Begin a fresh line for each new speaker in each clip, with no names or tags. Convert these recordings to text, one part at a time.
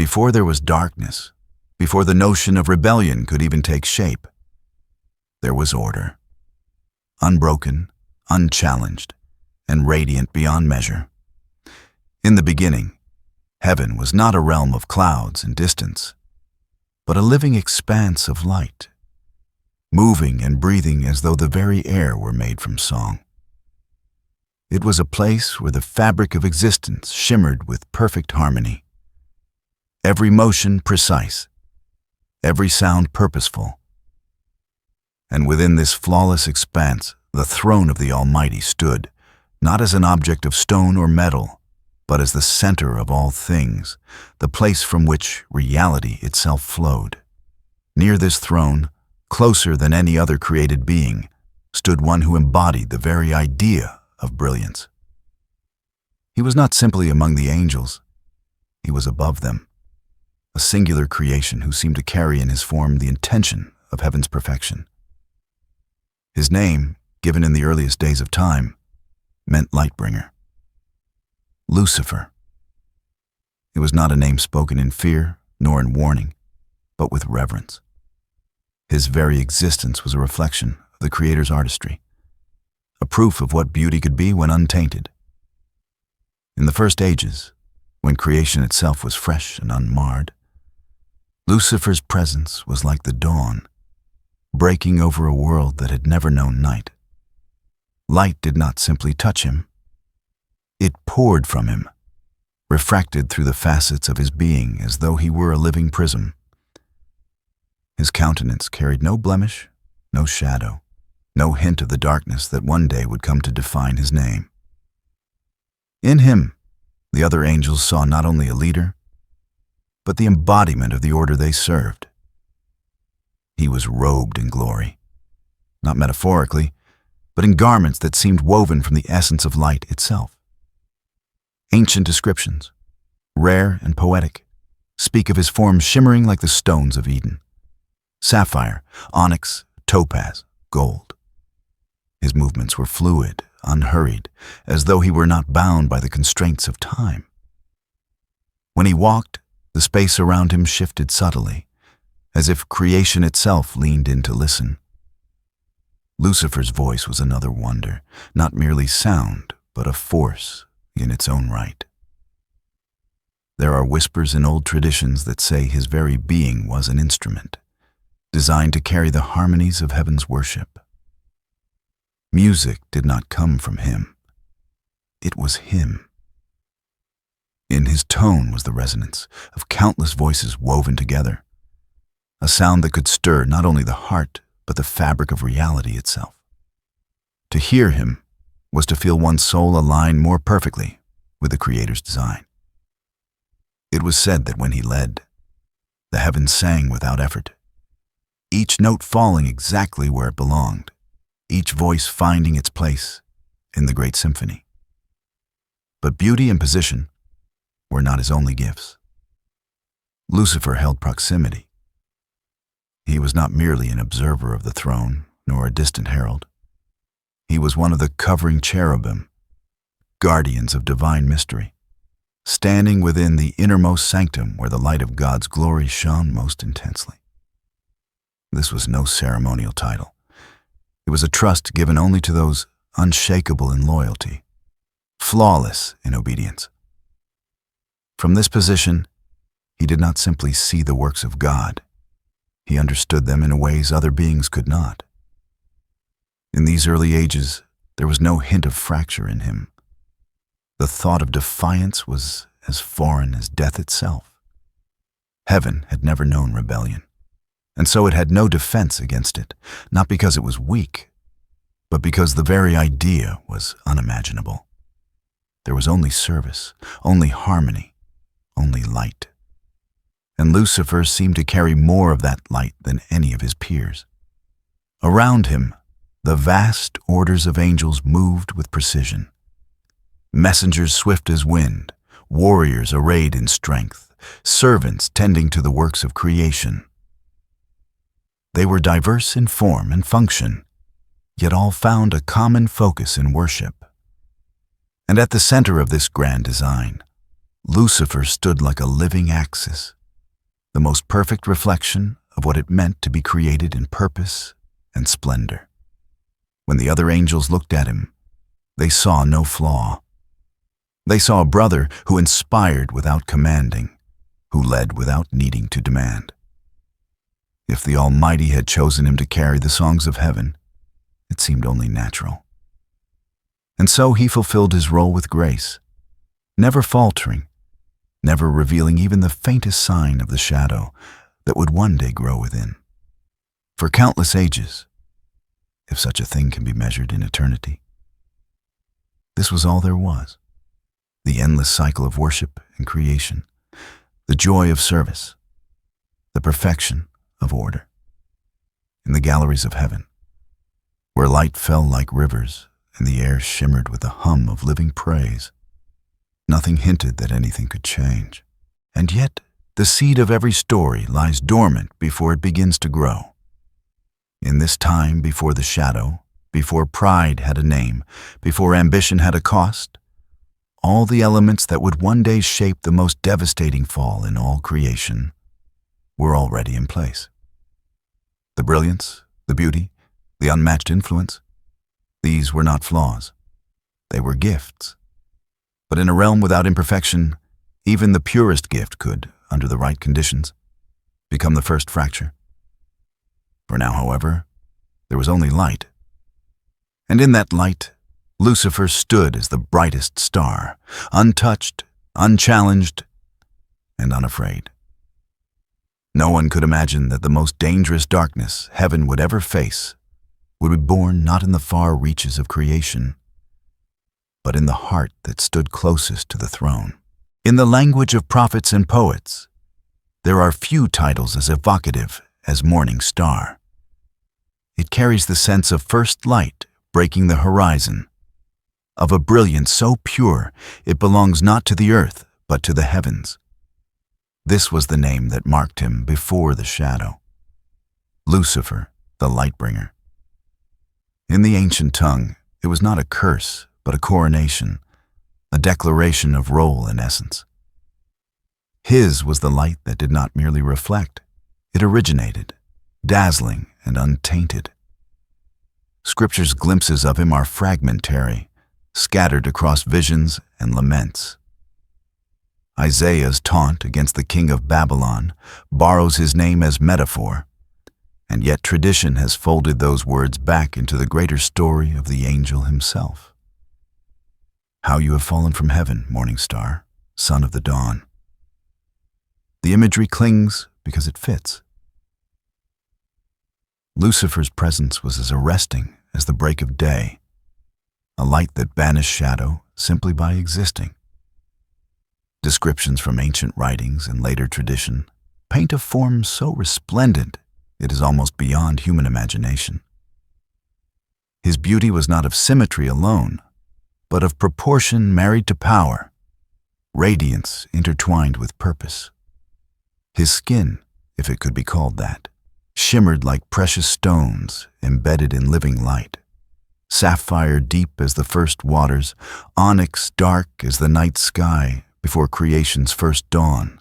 before there was darkness, before the notion of rebellion could even take shape, there was order, unbroken, unchallenged, and radiant beyond measure. In the beginning, heaven was not a realm of clouds and distance, but a living expanse of light, moving and breathing as though the very air were made from song. It was a place where the fabric of existence shimmered with perfect harmony, every motion precise, every sound purposeful. And within this flawless expanse, the throne of the Almighty stood, not as an object of stone or metal, but as the center of all things, the place from which reality itself flowed. Near this throne, closer than any other created being, stood one who embodied the very idea of brilliance. He was not simply among the angels, he was above them, a singular creation who seemed to carry in his form the intention of heaven's perfection. His name, given in the earliest days of time, meant Lightbringer. Lucifer. It was not a name spoken in fear nor in warning, but with reverence. His very existence was a reflection of the Creator's artistry, a proof of what beauty could be when untainted. In the first ages, when creation itself was fresh and unmarred, Lucifer's presence was like the dawn, breaking over a world that had never known night. Light did not simply touch him. It poured from him, refracted through the facets of his being as though he were a living prism. His countenance carried no blemish, no shadow, no hint of the darkness that one day would come to define his name. In him, the other angels saw not only a leader, but the embodiment of the order they served. He was robed in glory, not metaphorically, but in garments that seemed woven from the essence of light itself. Ancient descriptions, rare and poetic, speak of his form shimmering like the stones of Eden: sapphire, onyx, topaz, gold. His movements were fluid, unhurried, as though he were not bound by the constraints of time. When he walked, the space around him shifted subtly, as if creation itself leaned in to listen. Lucifer's voice was another wonder, not merely sound, but a force in its own right. There are whispers in old traditions that say his very being was an instrument, designed to carry the harmonies of heaven's worship. Music did not come from him. It was him. In his tone was the resonance of countless voices woven together, a sound that could stir not only the heart, but the fabric of reality itself. To hear him was to feel one's soul align more perfectly with the Creator's design. It was said that when he led, the heavens sang without effort, each note falling exactly where it belonged, each voice finding its place in the great symphony. But beauty and position were not his only gifts. Lucifer held proximity. He was not merely an observer of the throne, nor a distant herald. He was one of the covering cherubim, guardians of divine mystery, standing within the innermost sanctum where the light of God's glory shone most intensely. This was no ceremonial title. It was a trust given only to those unshakable in loyalty, flawless in obedience. From this position, he did not simply see the works of God. He understood them in ways other beings could not. In these early ages, there was no hint of fracture in him. The thought of defiance was as foreign as death itself. Heaven had never known rebellion, and so it had no defense against it, not because it was weak, but because the very idea was unimaginable. There was only service, only harmony, only light. And Lucifer seemed to carry more of that light than any of his peers. Around him, the vast orders of angels moved with precision. Messengers swift as wind, warriors arrayed in strength, servants tending to the works of creation. They were diverse in form and function, yet all found a common focus in worship. And at the center of this grand design, Lucifer stood like a living axis, the most perfect reflection of what it meant to be created in purpose and splendor. When the other angels looked at him, they saw no flaw. They saw a brother who inspired without commanding, who led without needing to demand. If the Almighty had chosen him to carry the songs of heaven, it seemed only natural. And so he fulfilled his role with grace, never faltering, never revealing even the faintest sign of the shadow that would one day grow within. For countless ages, if such a thing can be measured in eternity, this was all there was. The endless cycle of worship and creation, the joy of service, the perfection of order. In the galleries of heaven, where light fell like rivers and the air shimmered with the hum of living praise, nothing hinted that anything could change. And yet, the seed of every story lies dormant before it begins to grow. In this time before the shadow, before pride had a name, before ambition had a cost, all the elements that would one day shape the most devastating fall in all creation were already in place. The brilliance, the beauty, the unmatched influence, these were not flaws. They were gifts. But in a realm without imperfection, even the purest gift could, under the right conditions, become the first fracture. For now, however, there was only light. And in that light, Lucifer stood as the brightest star, untouched, unchallenged, and unafraid. No one could imagine that the most dangerous darkness heaven would ever face would be born not in the far reaches of creation, but in the heart that stood closest to the throne. In the language of prophets and poets, there are few titles as evocative as morning star. It carries the sense of first light breaking the horizon, of a brilliance so pure it belongs not to the earth but to the heavens. This was the name that marked him before the shadow. Lucifer, the light-bringer. In the ancient tongue, it was not a curse, but a coronation, a declaration of role and essence. His was the light that did not merely reflect, it originated, dazzling and untainted. Scripture's glimpses of him are fragmentary, scattered across visions and laments. Isaiah's taunt against the king of Babylon borrows his name as metaphor, and yet tradition has folded those words back into the greater story of the angel himself. How you have fallen from heaven, morning star, son of the dawn. The imagery clings because it fits. Lucifer's presence was as arresting as the break of day, a light that banished shadow simply by existing. Descriptions from ancient writings and later tradition paint a form so resplendent it is almost beyond human imagination. His beauty was not of symmetry alone, but of proportion married to power, radiance intertwined with purpose. His skin, if it could be called that, shimmered like precious stones embedded in living light, sapphire deep as the first waters, onyx dark as the night sky before creation's first dawn,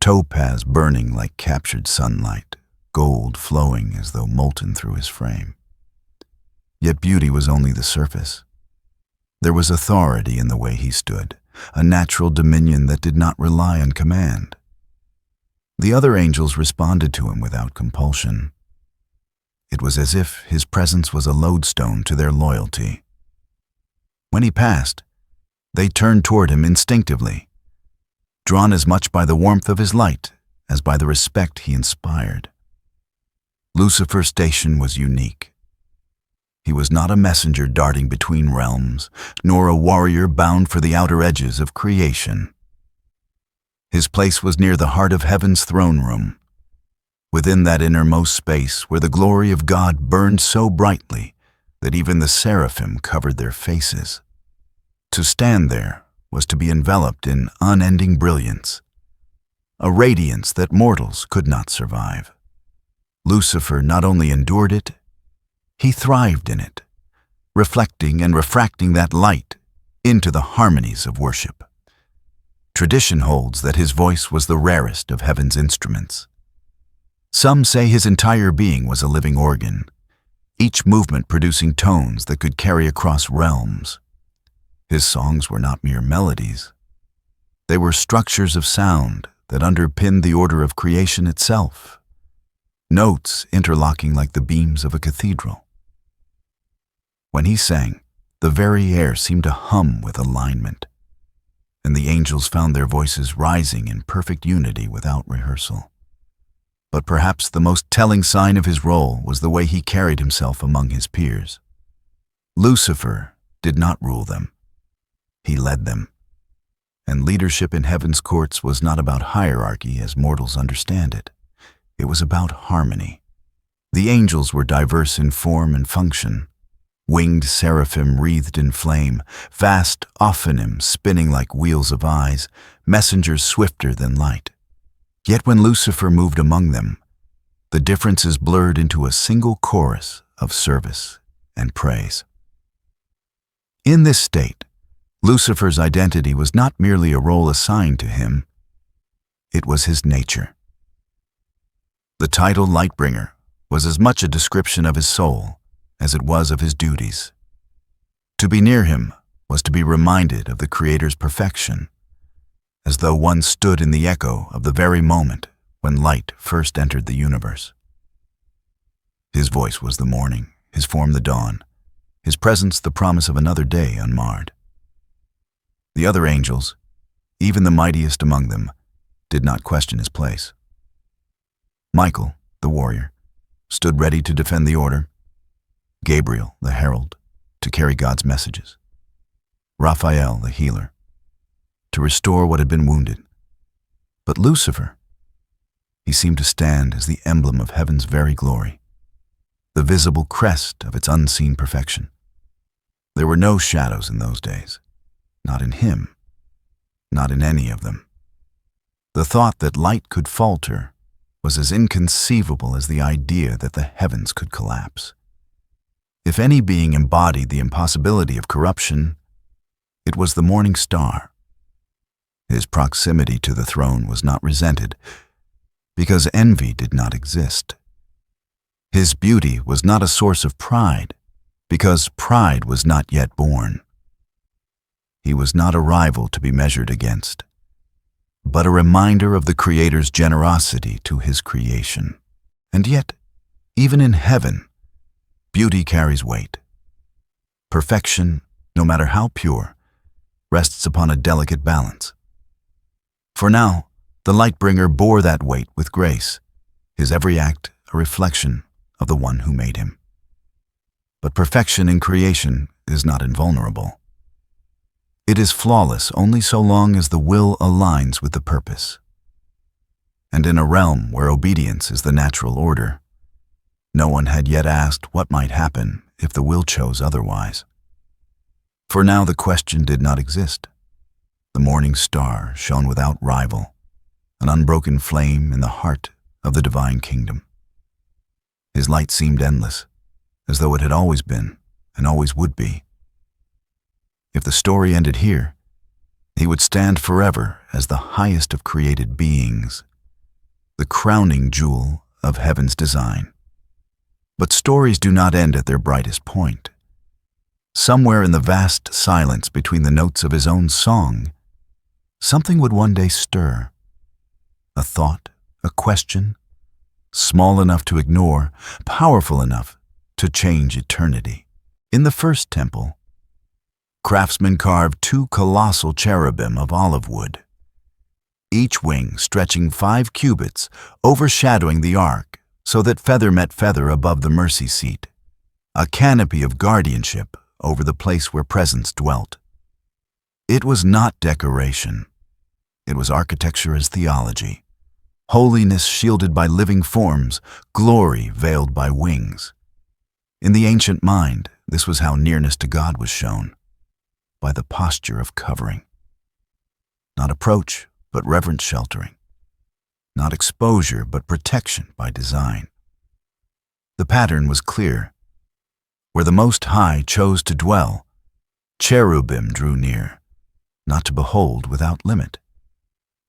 topaz burning like captured sunlight, gold flowing as though molten through his frame. Yet beauty was only the surface. There was authority in the way he stood, a natural dominion that did not rely on command. The other angels responded to him without compulsion. It was as if his presence was a lodestone to their loyalty. When he passed, they turned toward him instinctively, drawn as much by the warmth of his light as by the respect he inspired. Lucifer's station was unique. He was not a messenger darting between realms, nor a warrior bound for the outer edges of creation. His place was near the heart of heaven's throne room, within that innermost space where the glory of God burned so brightly that even the seraphim covered their faces. To stand there was to be enveloped in unending brilliance, a radiance that mortals could not survive. Lucifer not only endured it, he thrived in it, reflecting and refracting that light into the harmonies of worship. Tradition holds that his voice was the rarest of heaven's instruments. Some say his entire being was a living organ, each movement producing tones that could carry across realms. His songs were not mere melodies. They were structures of sound that underpinned the order of creation itself, notes interlocking like the beams of a cathedral. When he sang, the very air seemed to hum with alignment, and the angels found their voices rising in perfect unity without rehearsal. But perhaps the most telling sign of his role was the way he carried himself among his peers. Lucifer did not rule them. He led them. And leadership in heaven's courts was not about hierarchy as mortals understand it. It was about harmony. The angels were diverse in form and function. Winged seraphim wreathed in flame, vast ophanims spinning like wheels of eyes, messengers swifter than light. Yet when Lucifer moved among them, the differences blurred into a single chorus of service and praise. In this state, Lucifer's identity was not merely a role assigned to him, it was his nature. The title Lightbringer was as much a description of his soul as it was of his duties. To be near him was to be reminded of the Creator's perfection, as though one stood in the echo of the very moment when light first entered the universe. His voice was the morning, his form the dawn, his presence the promise of another day unmarred. The other angels, even the mightiest among them, did not question his place. Michael, the warrior, stood ready to defend the order. Gabriel, the herald, to carry God's messages. Raphael, the healer, to restore what had been wounded. But Lucifer, he seemed to stand as the emblem of heaven's very glory, the visible crest of its unseen perfection. There were no shadows in those days, not in him, not in any of them. The thought that light could falter was as inconceivable as the idea that the heavens could collapse. If any being embodied the impossibility of corruption, it was the morning star. His proximity to the throne was not resented, because envy did not exist. His beauty was not a source of pride, because pride was not yet born. He was not a rival to be measured against, but a reminder of the Creator's generosity to his creation. And yet, even in heaven, beauty carries weight. Perfection, no matter how pure, rests upon a delicate balance. For now, the Lightbringer bore that weight with grace, his every act a reflection of the one who made him. But perfection in creation is not invulnerable. It is flawless only so long as the will aligns with the purpose. And in a realm where obedience is the natural order, no one had yet asked what might happen if the will chose otherwise. For now the question did not exist. The morning star shone without rival, an unbroken flame in the heart of the divine kingdom. His light seemed endless, as though it had always been and always would be. If the story ended here, he would stand forever as the highest of created beings, the crowning jewel of heaven's design. But stories do not end at their brightest point. Somewhere in the vast silence between the notes of his own song, something would one day stir. A thought, a question, small enough to ignore, powerful enough to change eternity. In the first temple, craftsmen carved 2 colossal cherubim of olive wood, each wing stretching 5 cubits, overshadowing the ark so that feather met feather above the mercy seat, a canopy of guardianship over the place where presence dwelt. It was not decoration. It was architecture as theology, holiness shielded by living forms, glory veiled by wings. In the ancient mind, this was how nearness to God was shown, by the posture of covering. Not approach, but reverent sheltering. Not exposure, but protection by design. The pattern was clear. Where the Most High chose to dwell, cherubim drew near, not to behold without limit,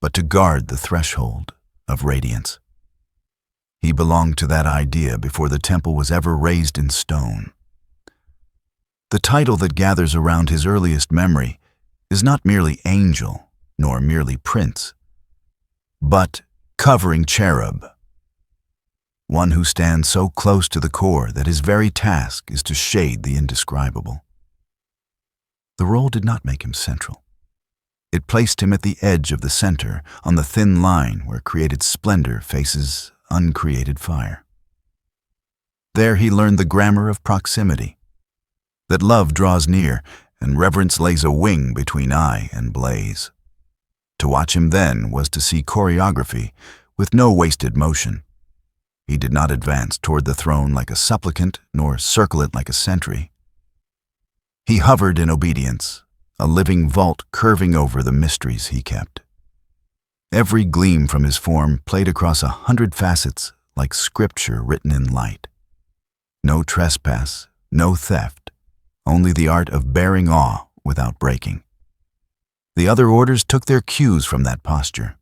but to guard the threshold of radiance. He belonged to that idea before the temple was ever raised in stone. The title that gathers around his earliest memory is not merely angel, nor merely prince, but covering cherub, one who stands so close to the core that his very task is to shade the indescribable. The role did not make him central. It placed him at the edge of the center, on the thin line where created splendor faces uncreated fire. There he learned the grammar of proximity, that love draws near and reverence lays a wing between eye and blaze. To watch him then was to see choreography with no wasted motion. He did not advance toward the throne like a supplicant, nor circle it like a sentry. He hovered in obedience, a living vault curving over the mysteries he kept. Every gleam from his form played across 100 facets like scripture written in light. No trespass, no theft, only the art of bearing awe without breaking. The other orders took their cues from that posture.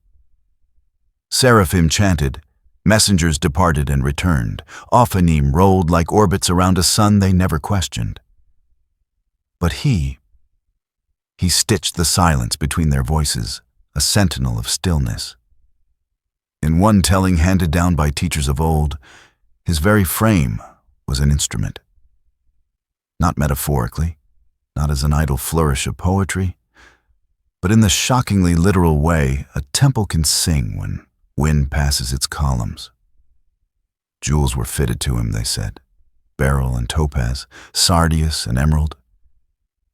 Seraphim chanted, messengers departed and returned, Ophanim rolled like orbits around a sun they never questioned. But he stitched the silence between their voices, a sentinel of stillness. In one telling handed down by teachers of old, his very frame was an instrument. Not metaphorically, not as an idle flourish of poetry, but in the shockingly literal way a temple can sing when wind passes its columns. Jewels were fitted to him, they said, beryl and topaz, sardius and emerald,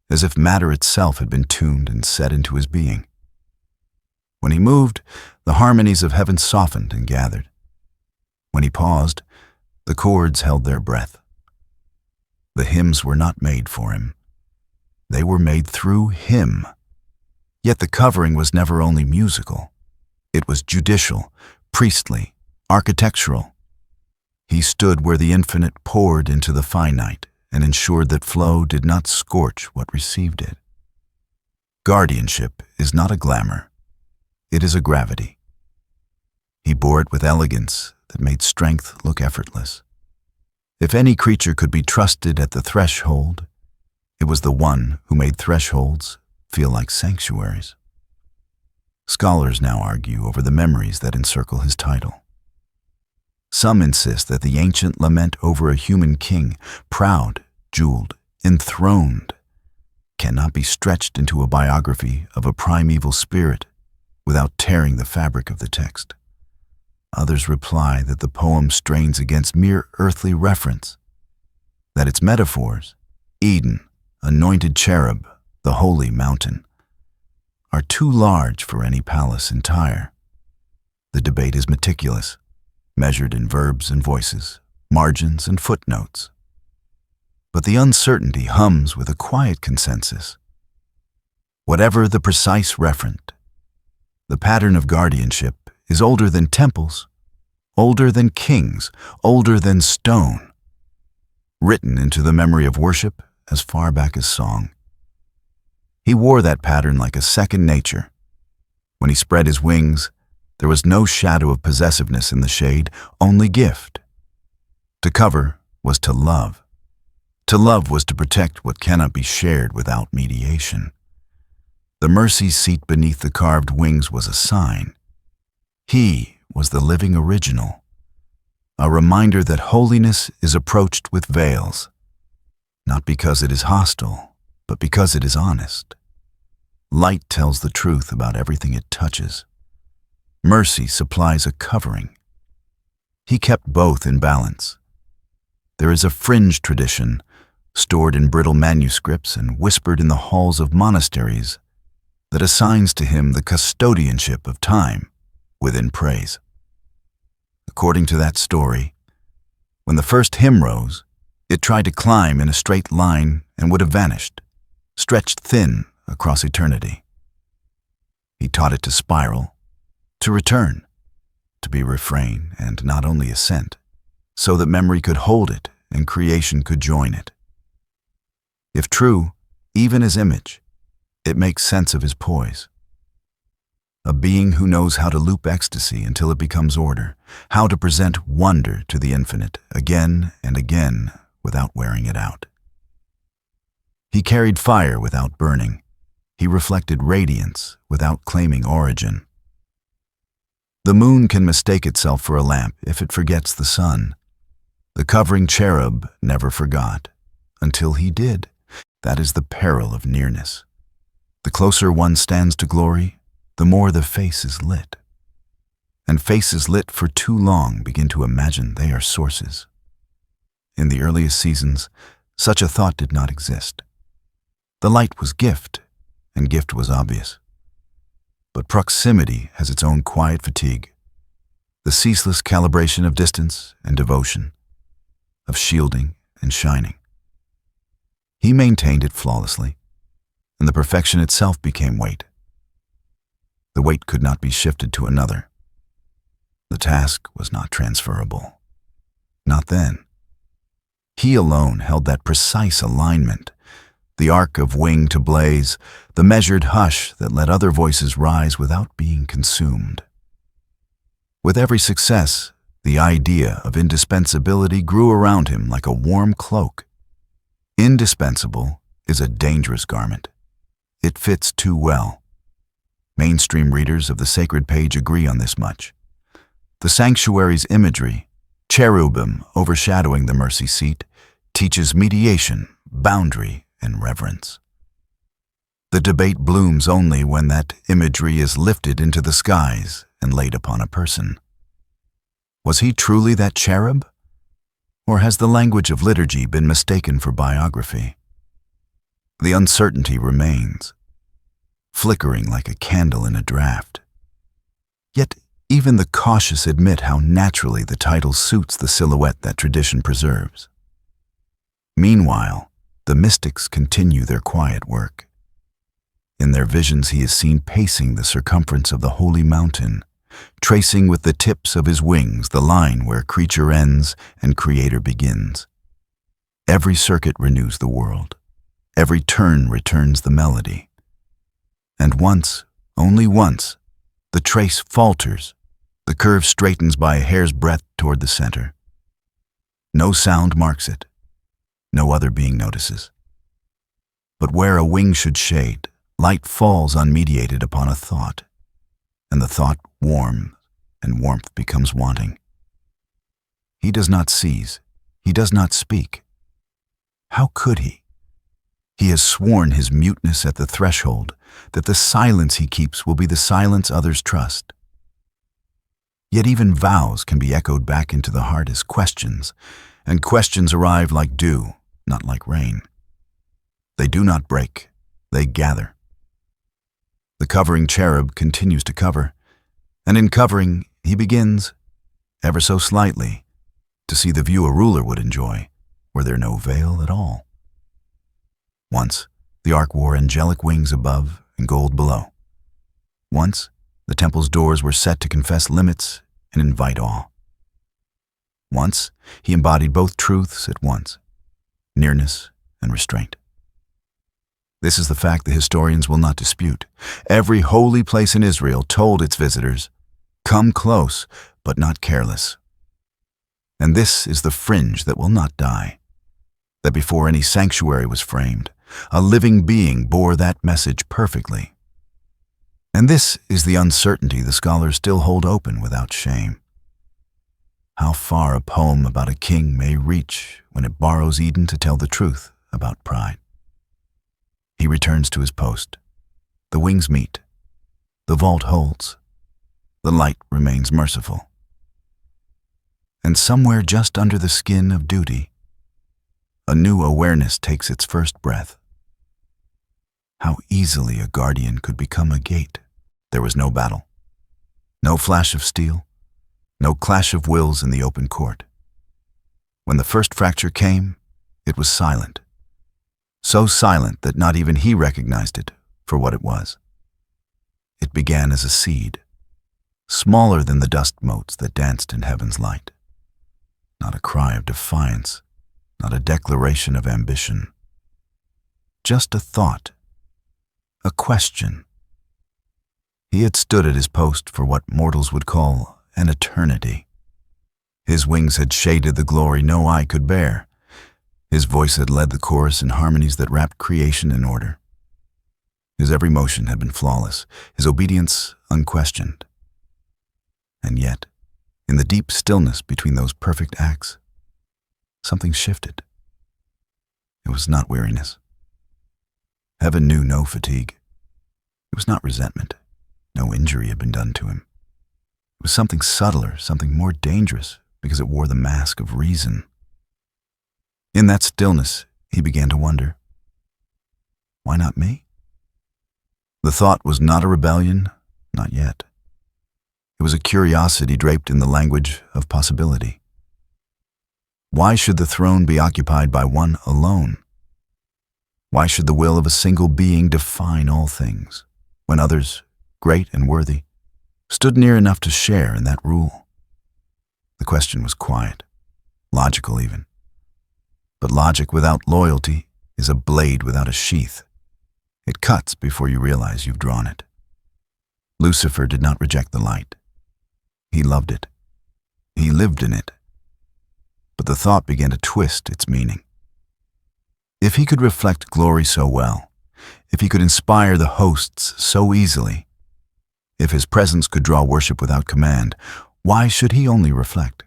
as if matter itself had been tuned and set into his being. When he moved, the harmonies of heaven softened and gathered. When he paused, the chords held their breath. The hymns were not made for him. They were made through him. Yet the covering was never only musical. It was judicial, priestly, architectural. He stood where the infinite poured into the finite and ensured that flow did not scorch what received it. Guardianship is not a glamour. It is a gravity. He bore it with elegance that made strength look effortless. If any creature could be trusted at the threshold, it was the one who made thresholds feel like sanctuaries. Scholars now argue over the memories that encircle his title. Some insist that the ancient lament over a human king, proud, jeweled, enthroned, cannot be stretched into a biography of a primeval spirit without tearing the fabric of the text. Others reply that the poem strains against mere earthly reference, that its metaphors, Eden, anointed cherub, the holy mountain, are too large for any palace entire. The debate is meticulous, measured in verbs and voices, margins and footnotes. But the uncertainty hums with a quiet consensus. Whatever the precise referent, the pattern of guardianship is older than temples, older than kings, older than stone, written into the memory of worship as far back as song. He wore that pattern like a second nature. When he spread his wings, there was no shadow of possessiveness in the shade, only gift. To cover was to love. To love was to protect what cannot be shared without mediation. The mercy seat beneath the carved wings was a sign. He was the living original, a reminder that holiness is approached with veils, not because it is hostile, but because it is honest. Light tells the truth about everything it touches. Mercy supplies a covering. He kept both in balance. There is a fringe tradition, stored in brittle manuscripts and whispered in the halls of monasteries, that assigns to him the custodianship of time within praise. According to that story, when the first hymn rose, it tried to climb in a straight line and would have vanished, stretched thin across eternity. He taught it to spiral, to return, to be refrain and not only ascent, so that memory could hold it and creation could join it. If true, even as image, it makes sense of his poise. a being who knows how to loop ecstasy until it becomes order, how to present wonder to the infinite again and again without wearing it out. He carried fire without burning. He reflected radiance without claiming origin. The moon can mistake itself for a lamp if it forgets the sun. The covering cherub never forgot, until he did. That is the peril of nearness. The closer one stands to glory, the more the face is lit. And faces lit for too long begin to imagine they are sources. In the earliest seasons, such a thought did not exist. The light was gift, and gift was obvious. But proximity has its own quiet fatigue, the ceaseless calibration of distance and devotion, of shielding and shining. He maintained it flawlessly, and the perfection itself became weight. The weight could not be shifted to another. The task was not transferable. Not then. He alone held that precise alignment, the arc of wing to blaze, the measured hush that let other voices rise without being consumed. With every success, the idea of indispensability grew around him like a warm cloak. Indispensable is a dangerous garment. It fits too well. Mainstream readers of the sacred page agree on this much. The sanctuary's imagery, cherubim overshadowing the mercy seat, teaches mediation, boundary, and reverence. The debate blooms only when that imagery is lifted into the skies and laid upon a person. Was he truly that cherub? Or has the language of liturgy been mistaken for biography? The uncertainty remains, flickering like a candle in a draught. Yet even the cautious admit how naturally the title suits the silhouette that tradition preserves. Meanwhile, the mystics continue their quiet work. In their visions he is seen pacing the circumference of the holy mountain, tracing with the tips of his wings the line where creature ends and creator begins. Every circuit renews the world. Every turn returns the melody. And once, only once, the trace falters, the curve straightens by a hair's breadth toward the center. No sound marks it. No other being notices. But where a wing should shade, light falls unmediated upon a thought, and the thought warms, and warmth becomes wanting. He does not seize. He does not speak. How could he? He has sworn his muteness at the threshold, that the silence he keeps will be the silence others trust. Yet even vows can be echoed back into the heart as questions, and questions arrive like dew, not like rain. They do not break, they gather. The covering cherub continues to cover, and in covering he begins, ever so slightly, to see the view a ruler would enjoy, were there no veil at all. Once, the ark wore angelic wings above and gold below. Once, the temple's doors were set to confess limits and invite awe. Once, he embodied both truths at once, nearness and restraint. This is the fact the historians will not dispute. Every holy place in Israel told its visitors, "Come close, but not careless." And this is the fringe that will not die, that before any sanctuary was framed, a living being bore that message perfectly. And this is the uncertainty the scholars still hold open without shame. How far a poem about a king may reach when it borrows Eden to tell the truth about pride. He returns to his post. The wings meet. The vault holds. The light remains merciful. And somewhere just under the skin of duty, a new awareness takes its first breath. How easily a guardian could become a gate. There was no battle, no flash of steel, no clash of wills in the open court. When the first fracture came, it was silent. So silent that not even he recognized it for what it was. It began as a seed, smaller than the dust motes that danced in heaven's light. Not a cry of defiance, not a declaration of ambition. Just a thought, a question. He had stood at his post for what mortals would call an eternity. His wings had shaded the glory no eye could bear. His voice had led the chorus in harmonies that wrapped creation in order. His every motion had been flawless, his obedience unquestioned. And yet, in the deep stillness between those perfect acts, something shifted. It was not weariness. Heaven knew no fatigue. It was not resentment. No injury had been done to him. It was something subtler, something more dangerous, because it wore the mask of reason. In that stillness, he began to wonder, why not me? The thought was not a rebellion, not yet. It was a curiosity draped in the language of possibility. Why should the throne be occupied by one alone? Why should the will of a single being define all things, when others, great and worthy, stood near enough to share in that rule? The question was quiet, logical even. But logic without loyalty is a blade without a sheath. It cuts before you realize you've drawn it. Lucifer did not reject the light. He loved it. He lived in it. But the thought began to twist its meaning. If he could reflect glory so well, if he could inspire the hosts so easily, if his presence could draw worship without command, why should he only reflect?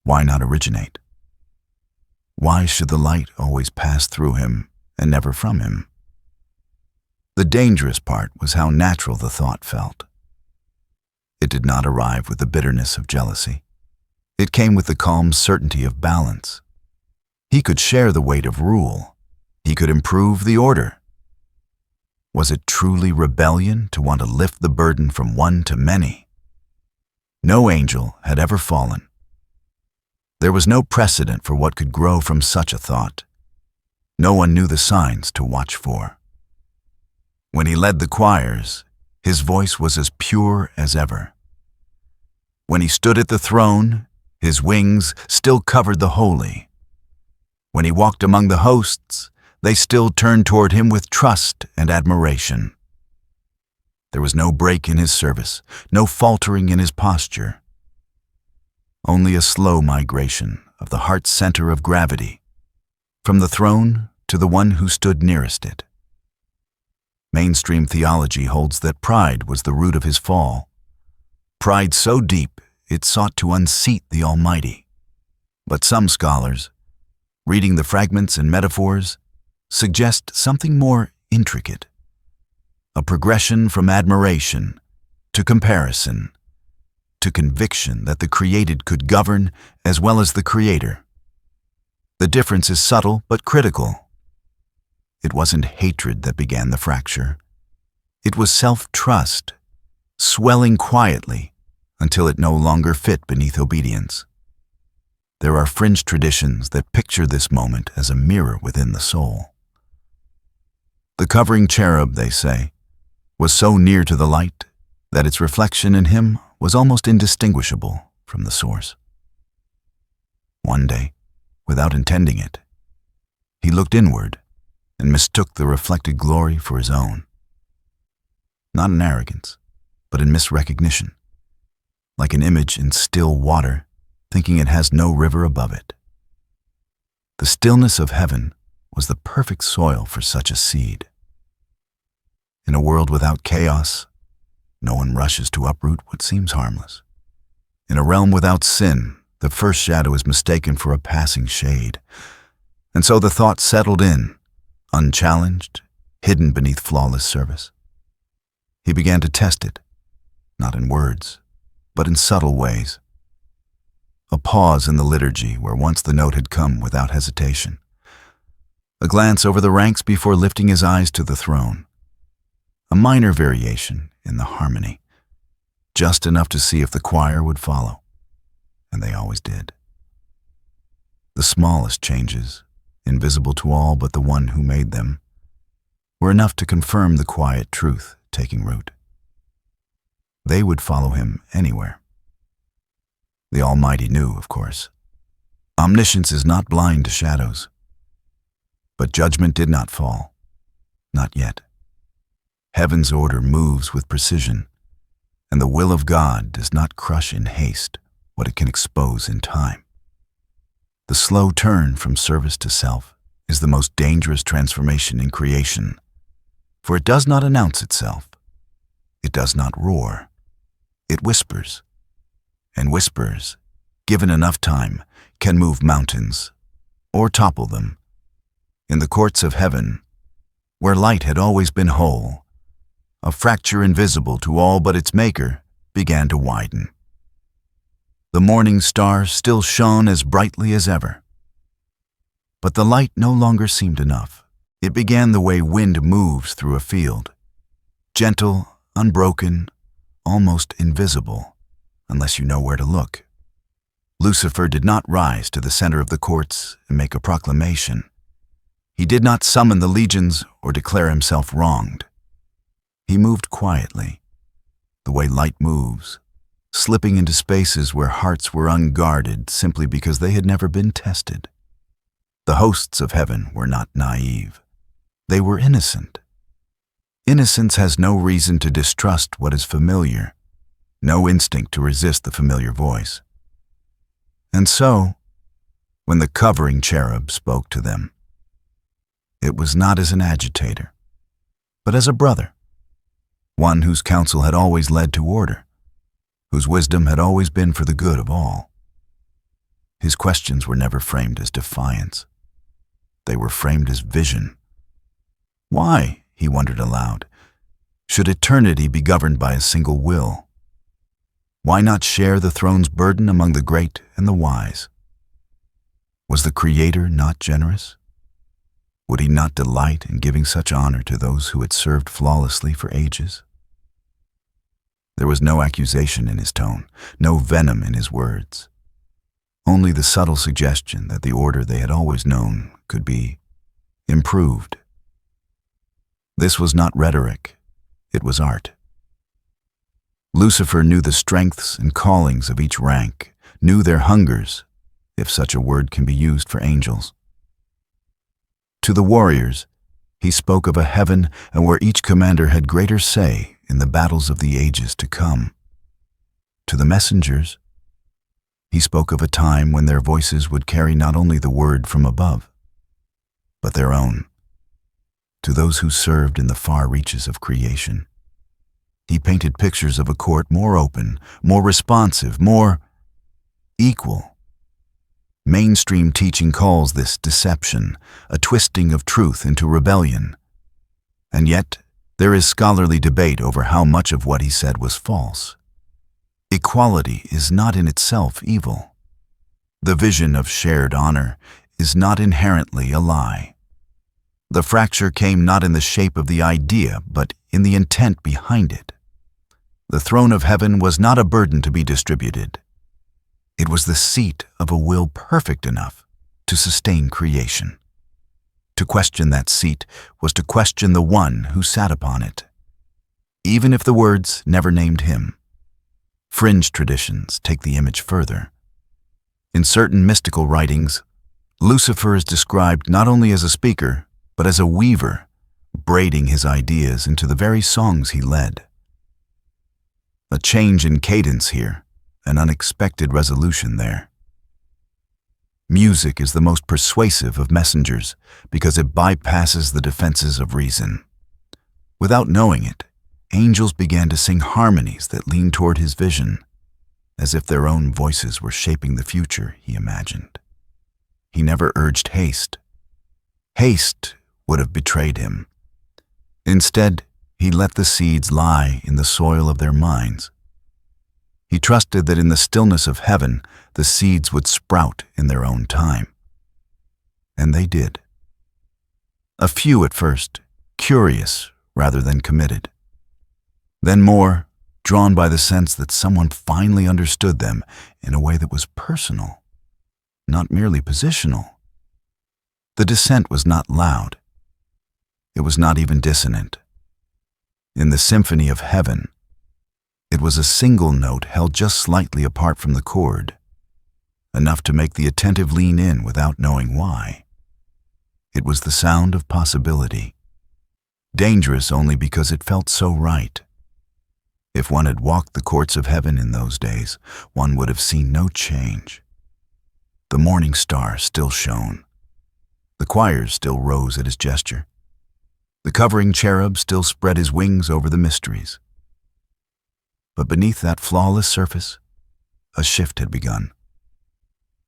Why not originate? Why should the light always pass through him and never from him? The dangerous part was how natural the thought felt. It did not arrive with the bitterness of jealousy. It came with the calm certainty of balance. He could share the weight of rule. He could improve the order. Was it truly rebellion to want to lift the burden from one to many? No angel had ever fallen. There was no precedent for what could grow from such a thought. No one knew the signs to watch for. When he led the choirs, his voice was as pure as ever. When he stood at the throne, his wings still covered the holy. When he walked among the hosts, they still turned toward him with trust and admiration. There was no break in his service, no faltering in his posture. Only a slow migration of the heart's center of gravity, from the throne to the one who stood nearest it. Mainstream theology holds that pride was the root of his fall. Pride so deep it sought to unseat the Almighty. But some scholars, reading the fragments and metaphors, suggest something more intricate. A progression from admiration to comparison to conviction that the created could govern as well as the Creator. The difference is subtle but critical. It wasn't hatred that began the fracture. It was self-trust, swelling quietly until it no longer fit beneath obedience. There are fringe traditions that picture this moment as a mirror within the soul. The covering cherub, they say, was so near to the light that its reflection in him was almost indistinguishable from the source. One day, without intending it, he looked inward and mistook the reflected glory for his own. Not in arrogance, but in misrecognition, like an image in still water, thinking it has no river above it. The stillness of heaven was the perfect soil for such a seed. In a world without chaos, no one rushes to uproot what seems harmless. In a realm without sin, the first shadow is mistaken for a passing shade. And so the thought settled in, unchallenged, hidden beneath flawless service. He began to test it, not in words, but in subtle ways. A pause in the liturgy where once the note had come without hesitation. A glance over the ranks before lifting his eyes to the throne. A minor variation in the harmony, just enough to see if the choir would follow, and they always did. The smallest changes, invisible to all but the one who made them, were enough to confirm the quiet truth taking root. They would follow him anywhere. The Almighty knew, of course. Omniscience is not blind to shadows. But judgment did not fall, not yet. Heaven's order moves with precision, and the will of God does not crush in haste what it can expose in time. The slow turn from service to self is the most dangerous transformation in creation, for it does not announce itself. It does not roar. It whispers, and whispers, given enough time, can move mountains or topple them. In the courts of heaven, where light had always been whole, a fracture invisible to all but its maker began to widen. The morning star still shone as brightly as ever. But the light no longer seemed enough. It began the way wind moves through a field, gentle, unbroken, almost invisible, unless you know where to look. Lucifer did not rise to the center of the courts and make a proclamation. He did not summon the legions or declare himself wronged. He moved quietly, the way light moves, slipping into spaces where hearts were unguarded simply because they had never been tested. The hosts of heaven were not naive. They were innocent. Innocence has no reason to distrust what is familiar, no instinct to resist the familiar voice. And so, when the covering cherub spoke to them, it was not as an agitator, but as a brother, one whose counsel had always led to order, whose wisdom had always been for the good of all. His questions were never framed as defiance. They were framed as vision. Why, he wondered aloud, should eternity be governed by a single will? Why not share the throne's burden among the great and the wise? Was the Creator not generous? Would he not delight in giving such honor to those who had served flawlessly for ages? There was no accusation in his tone, no venom in his words. Only the subtle suggestion that the order they had always known could be improved. This was not rhetoric, it was art. Lucifer knew the strengths and callings of each rank, knew their hungers, if such a word can be used for angels. To the warriors, he spoke of a heaven and where each commander had greater say in the battles of the ages to come. To the messengers, he spoke of a time when their voices would carry not only the word from above, but their own. To those who served in the far reaches of creation, he painted pictures of a court more open, more responsive, more equal. Mainstream teaching calls this deception, a twisting of truth into rebellion. And yet, there is scholarly debate over how much of what he said was false. Equality is not in itself evil. The vision of shared honor is not inherently a lie. The fracture came not in the shape of the idea, but in the intent behind it. The throne of heaven was not a burden to be distributed. It was the seat of a will perfect enough to sustain creation. To question that seat was to question the one who sat upon it, even if the words never named him. Fringe traditions take the image further. In certain mystical writings, Lucifer is described not only as a speaker, but as a weaver, braiding his ideas into the very songs he led. A change in cadence here, an unexpected resolution there. Music is the most persuasive of messengers because it bypasses the defenses of reason. Without knowing it, angels began to sing harmonies that leaned toward his vision, as if their own voices were shaping the future he imagined. He never urged haste. Haste would have betrayed him. Instead, he let the seeds lie in the soil of their minds. He trusted that in the stillness of heaven, the seeds would sprout in their own time. And they did. A few at first, curious rather than committed. Then more, drawn by the sense that someone finally understood them in a way that was personal, not merely positional. The dissent was not loud. It was not even dissonant. In the symphony of heaven, it was a single note held just slightly apart from the chord, enough to make the attentive lean in without knowing why. It was the sound of possibility. dangerous only because it felt so right. If one had walked the courts of heaven in those days, one would have seen no change. The morning star still shone. The choirs still rose at his gesture. The covering cherub still spread his wings over the mysteries. But beneath that flawless surface, a shift had begun.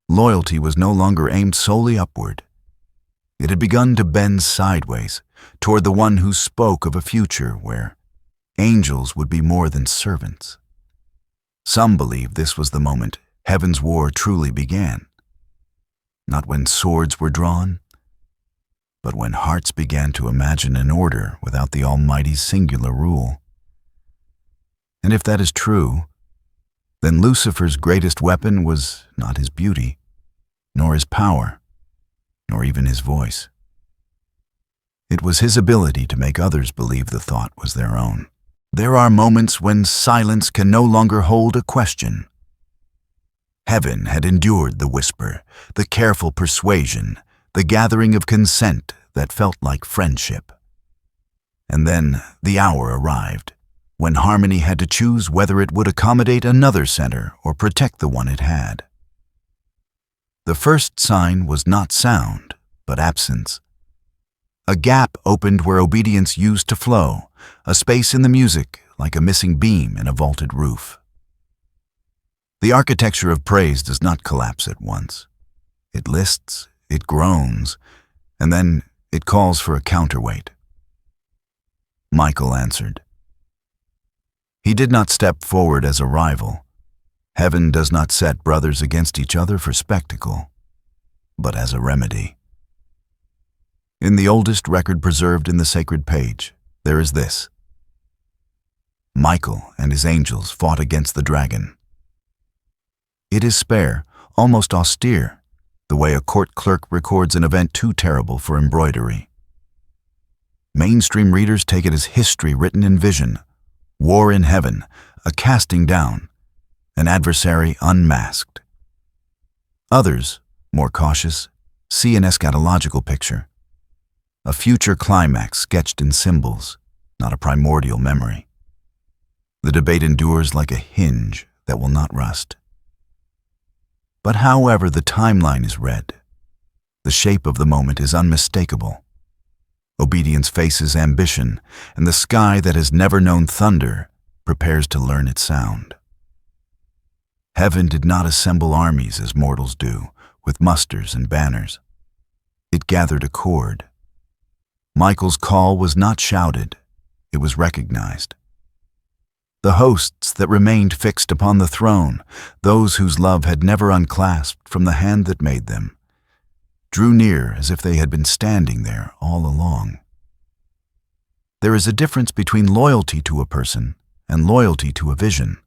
Loyalty was no longer aimed solely upward. It had begun to bend sideways toward the one who spoke of a future where angels would be more than servants. Some believed this was the moment heaven's war truly began. Not when swords were drawn, but when hearts began to imagine an order without the Almighty's singular rule. And if that is true, then Lucifer's greatest weapon was not his beauty, nor his power, nor even his voice. It was his ability to make others believe the thought was their own. There are moments when silence can no longer hold a question. Heaven had endured the whisper, the careful persuasion, the gathering of consent that felt like friendship. And then the hour arrived, when harmony had to choose whether it would accommodate another center or protect the one it had. The first sign was not sound, but absence. A gap opened where obedience used to flow, a space in the music like a missing beam in a vaulted roof. The architecture of praise does not collapse at once. It lists, it groans, and then it calls for a counterweight. Michael answered. He did not step forward as a rival. Heaven does not set brothers against each other for spectacle, but as a remedy. In the oldest record preserved in the sacred page, there is this: Michael and his angels fought against the dragon. It is spare, almost austere, the way a court clerk records an event too terrible for embroidery. Mainstream readers take it as history written in vision, war in heaven, a casting down, an adversary unmasked. Others, more cautious, see an eschatological picture, a future climax sketched in symbols, not a primordial memory. The debate endures like a hinge that will not rust. But however the timeline is read, the shape of the moment is unmistakable. Obedience faces ambition, and the sky that has never known thunder prepares to learn its sound. Heaven did not assemble armies as mortals do, with musters and banners. It gathered a chord. Michael's call was not shouted, it was recognized. The hosts that remained fixed upon the throne, those whose love had never unclasped from the hand that made them, drew near as if they had been standing there all along. There is a difference between loyalty to a person and loyalty to a vision.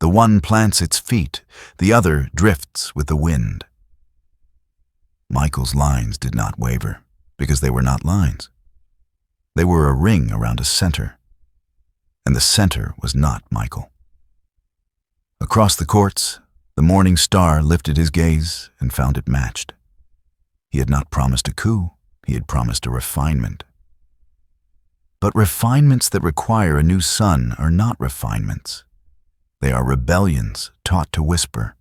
The one plants its feet, the other drifts with the wind. Michael's lines did not waver, because they were not lines. They were a ring around a center, and the center was not Michael. Across the courts, the morning star lifted his gaze and found it matched. He had not promised a coup, he had promised a refinement. But refinements that require a new sun are not refinements. They are rebellions taught to whisper.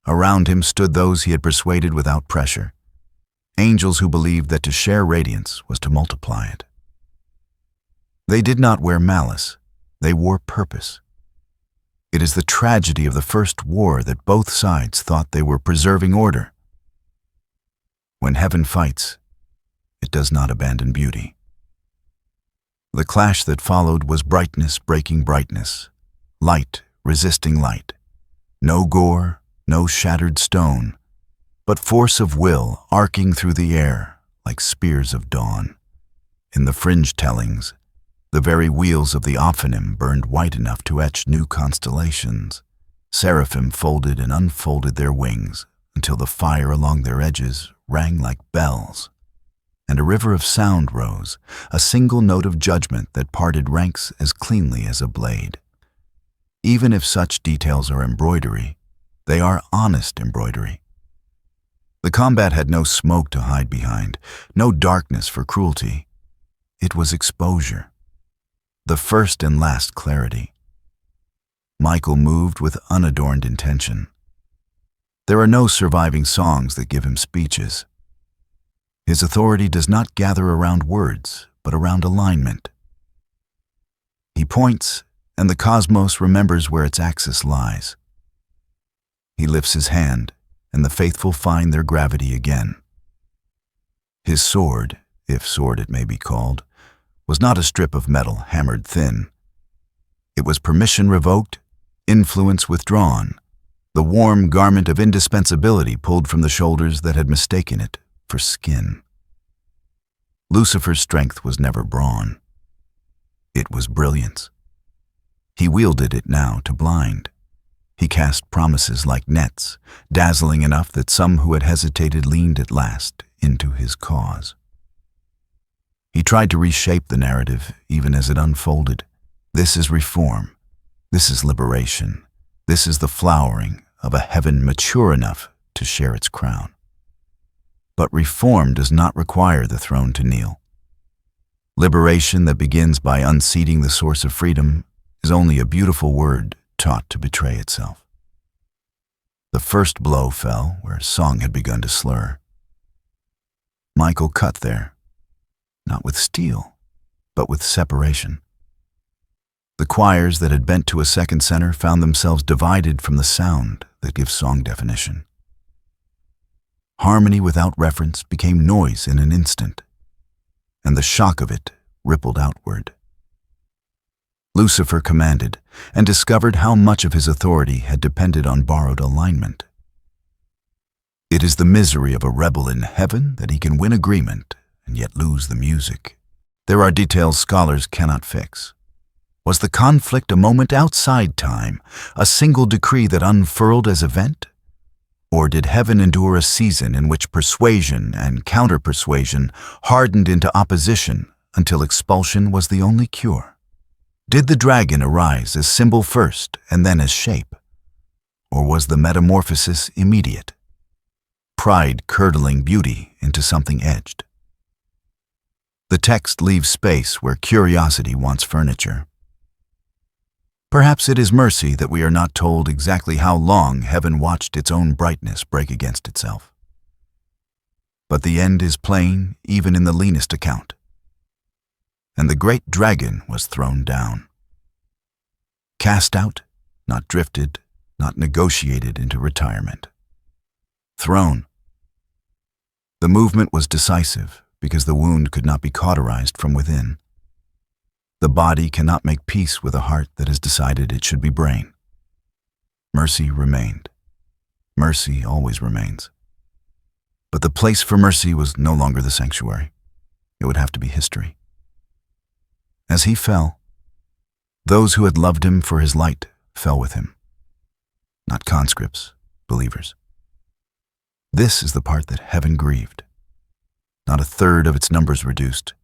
Around him stood those he had persuaded without pressure, angels who believed that to share radiance was to multiply it. They did not wear malice, they wore purpose. It is the tragedy of the first war that both sides thought they were preserving order. When heaven fights, it does not abandon beauty. The clash that followed was brightness breaking brightness, light resisting light. No gore, no shattered stone, but force of will arcing through the air like spears of dawn. In the fringe tellings, the very wheels of the ophanim burned white enough to etch new constellations. Seraphim folded and unfolded their wings until the fire along their edges rang like bells, and a river of sound rose, a single note of judgment that parted ranks as cleanly as a blade. Even if such details are embroidery, they are honest embroidery. The combat had no smoke to hide behind, no darkness for cruelty. It was exposure, the first and last clarity. Michael moved with unadorned intention. There are no surviving songs that give him speeches. His authority does not gather around words, but around alignment. He points, and the cosmos remembers where its axis lies. He lifts his hand, and the faithful find their gravity again. His sword, if sword it may be called, was not a strip of metal hammered thin. It was permission revoked, influence withdrawn, the warm garment of indispensability pulled from the shoulders that had mistaken it for skin. Lucifer's strength was never brawn. It was brilliance. He wielded it now to blind. He cast promises like nets, dazzling enough that some who had hesitated leaned at last into his cause. He tried to reshape the narrative even as it unfolded. This is reform. This is liberation. This is the flowering of a heaven mature enough to share its crown. But reform does not require the throne to kneel. Liberation that begins by unseating the source of freedom is only a beautiful word taught to betray itself. The first blow fell where song had begun to slur. Michael cut there, not with steel, but with separation. The choirs that had bent to a second center found themselves divided from the sound that gives song definition. Harmony without reference became noise in an instant, and the shock of it rippled outward. Lucifer commanded and discovered how much of his authority had depended on borrowed alignment. It is the misery of a rebel in heaven that he can win agreement and yet lose the music. There are details scholars cannot fix. Was the conflict a moment outside time, a single decree that unfurled as event? Or did heaven endure a season in which persuasion and counter-persuasion hardened into opposition until expulsion was the only cure? Did the dragon arise as symbol first and then as shape? Or was the metamorphosis immediate? Pride curdling beauty into something edged. The text leaves space where curiosity wants furniture. Perhaps it is mercy that we are not told exactly how long heaven watched its own brightness break against itself. But the end is plain even in the leanest account. And the great dragon was thrown down. Cast out, not drifted, not negotiated into retirement. Thrown. The movement was decisive because the wound could not be cauterized from within. The body cannot make peace with a heart that has decided it should be brain. Mercy remained. Mercy always remains. But the place for mercy was no longer the sanctuary. It would have to be history. As he fell, those who had loved him for his light fell with him. Not conscripts, believers. This is the part that heaven grieved. Not a third of its numbers reduced,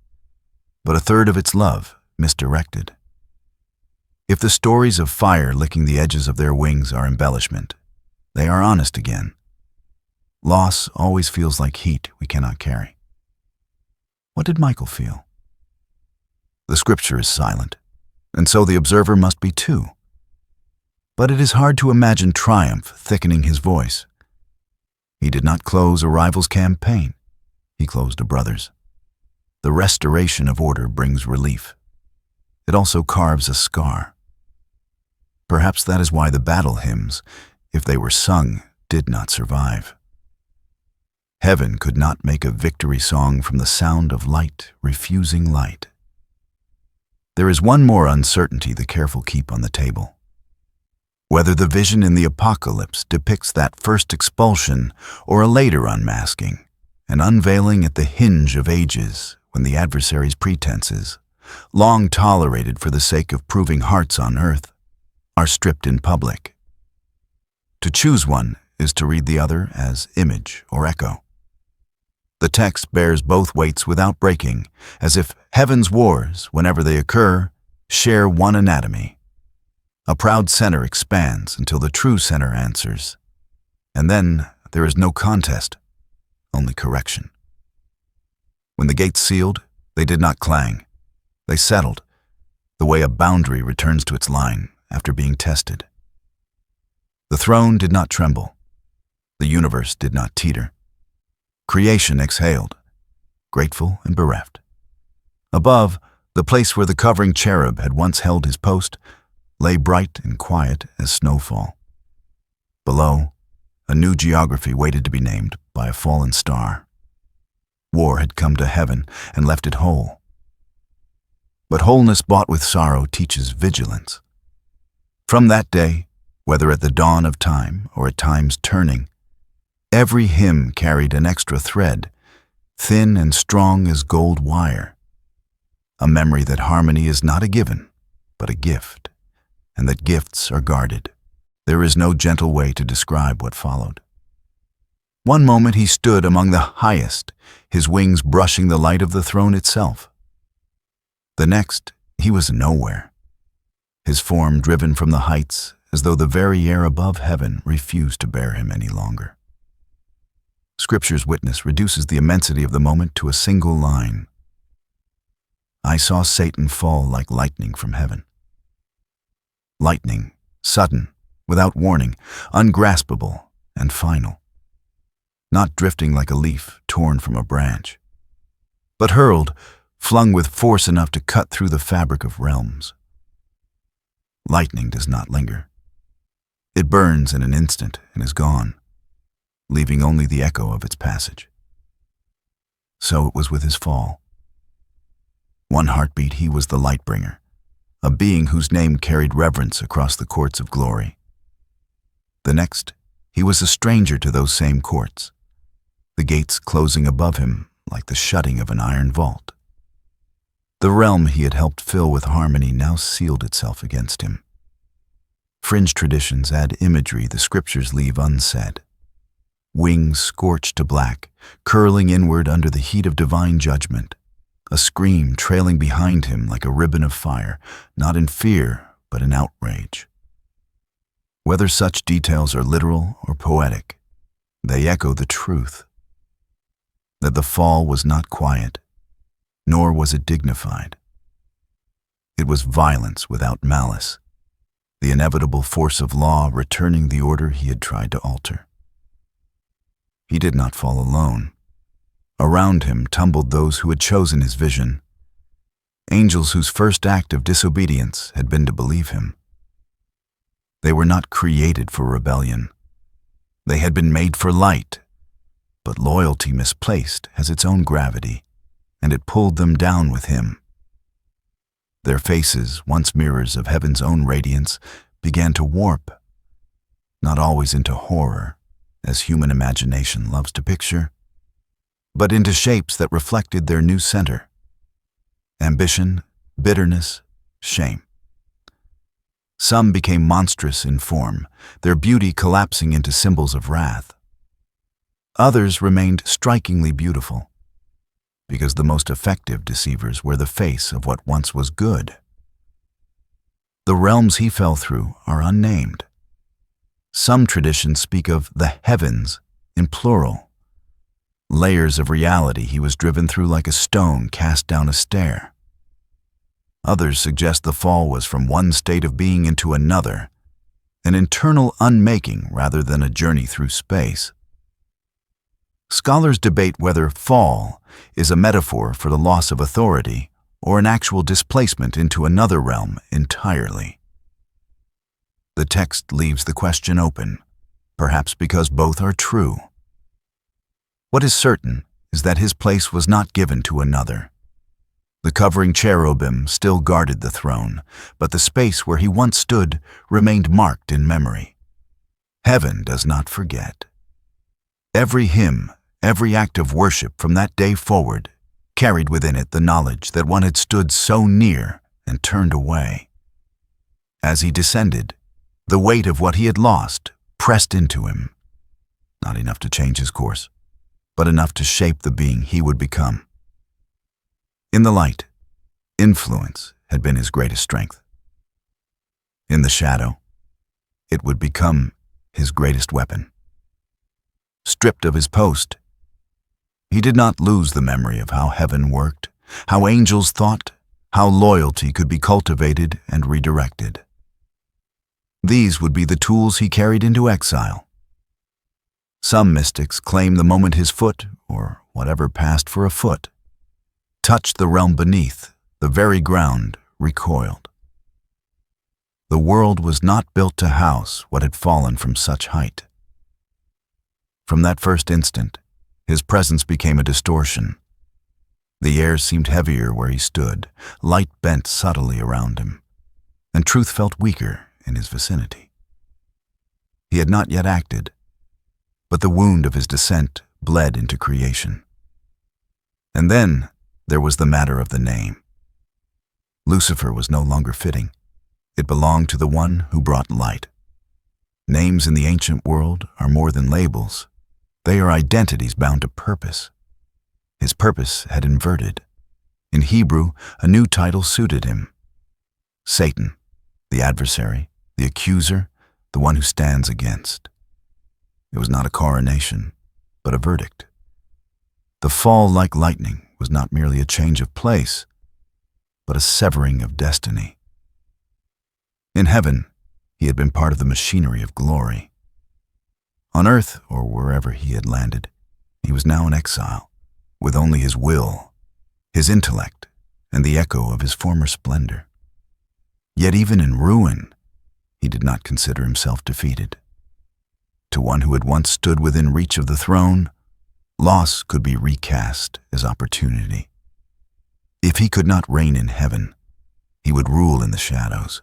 but a third of its love misdirected. If the stories of fire licking the edges of their wings are embellishment, they are honest again. Loss always feels like heat we cannot carry. What did Michael feel? The scripture is silent, and so the observer must be too. But it is hard to imagine triumph thickening his voice. He did not close a rival's campaign. He closed a brother's. The restoration of order brings relief. It also carves a scar. Perhaps that is why the battle hymns, if they were sung, did not survive. Heaven could not make a victory song from the sound of light refusing light. There is one more uncertainty the careful keep on the table. Whether the vision in the apocalypse depicts that first expulsion or a later unmasking, an unveiling at the hinge of ages when the adversary's pretenses, long tolerated for the sake of proving hearts on earth, are stripped in public. To choose one is to read the other as image or echo. The text bears both weights without breaking, as if heaven's wars, whenever they occur, share one anatomy. A proud center expands until the true center answers, and then there is no contest, only correction. When the gates sealed, they did not clang. They settled, the way a boundary returns to its line after being tested. The throne did not tremble. The universe did not teeter. Creation exhaled, grateful and bereft. Above, the place where the covering cherub had once held his post lay bright and quiet as snowfall. Below, a new geography waited to be named by a fallen star. War had come to heaven and left it whole. But wholeness bought with sorrow teaches vigilance. From that day, whether at the dawn of time or at time's turning, every hymn carried an extra thread, thin and strong as gold wire. A memory that harmony is not a given, but a gift, and that gifts are guarded. There is no gentle way to describe what followed. One moment he stood among the highest, his wings brushing the light of the throne itself. The next, he was nowhere, his form driven from the heights as though the very air above heaven refused to bear him any longer. Scripture's witness reduces the immensity of the moment to a single line. I saw Satan fall like lightning from heaven. Lightning, sudden, without warning, ungraspable and final. Not drifting like a leaf torn from a branch, but hurled, flung with force enough to cut through the fabric of realms. Lightning does not linger. It burns in an instant and is gone, leaving only the echo of its passage. So it was with his fall. One heartbeat he was the light-bringer, a being whose name carried reverence across the courts of glory. The next, he was a stranger to those same courts, the gates closing above him like the shutting of an iron vault. The realm he had helped fill with harmony now sealed itself against him. Fringe traditions add imagery the scriptures leave unsaid. Wings scorched to black, curling inward under the heat of divine judgment, a scream trailing behind him like a ribbon of fire, not in fear, but in outrage. Whether such details are literal or poetic, they echo the truth that the fall was not quiet, nor was it dignified. It was violence without malice, the inevitable force of law returning the order he had tried to alter. He did not fall alone. Around him tumbled those who had chosen his vision, angels whose first act of disobedience had been to believe him. They were not created for rebellion. They had been made for light, but loyalty misplaced has its own gravity, and it pulled them down with him. Their faces, once mirrors of heaven's own radiance, began to warp, not always into horror, as human imagination loves to picture, but into shapes that reflected their new center: ambition, bitterness, shame. Some became monstrous in form, their beauty collapsing into symbols of wrath. Others remained strikingly beautiful, because the most effective deceivers were the face of what once was good. The realms he fell through are unnamed. Some traditions speak of the heavens in plural, layers of reality he was driven through like a stone cast down a stair. Others suggest the fall was from one state of being into another, an internal unmaking rather than a journey through space. Scholars debate whether fall is a metaphor for the loss of authority or an actual displacement into another realm entirely. The text leaves the question open, perhaps because both are true. What is certain is that his place was not given to another. The covering cherubim still guarded the throne, but the space where he once stood remained marked in memory. Heaven does not forget. Every hymn, every act of worship from that day forward carried within it the knowledge that one had stood so near and turned away. As he descended, the weight of what he had lost pressed into him, not enough to change his course, but enough to shape the being he would become. In the light, influence had been his greatest strength. In the shadow, it would become his greatest weapon. Stripped of his post, he did not lose the memory of how heaven worked, how angels thought, how loyalty could be cultivated and redirected. These would be the tools he carried into exile. Some mystics claim the moment his foot, or whatever passed for a foot, touched the realm beneath, the very ground recoiled. The world was not built to house what had fallen from such height. From that first instant, his presence became a distortion. The air seemed heavier where he stood, light bent subtly around him, and truth felt weaker in his vicinity. He had not yet acted, but the wound of his descent bled into creation. And then there was the matter of the name. Lucifer was no longer fitting. It belonged to the one who brought light. Names in the ancient world are more than labels. They are identities bound to purpose. His purpose had inverted. In Hebrew, a new title suited him. Satan, the adversary, the accuser, the one who stands against. It was not a coronation, but a verdict. The fall like lightning was not merely a change of place, but a severing of destiny. In heaven, he had been part of the machinery of glory. On earth, or wherever he had landed, he was now in exile, with only his will, his intellect, and the echo of his former splendor. Yet even in ruin, he did not consider himself defeated. To one who had once stood within reach of the throne, loss could be recast as opportunity. If he could not reign in heaven, he would rule in the shadows.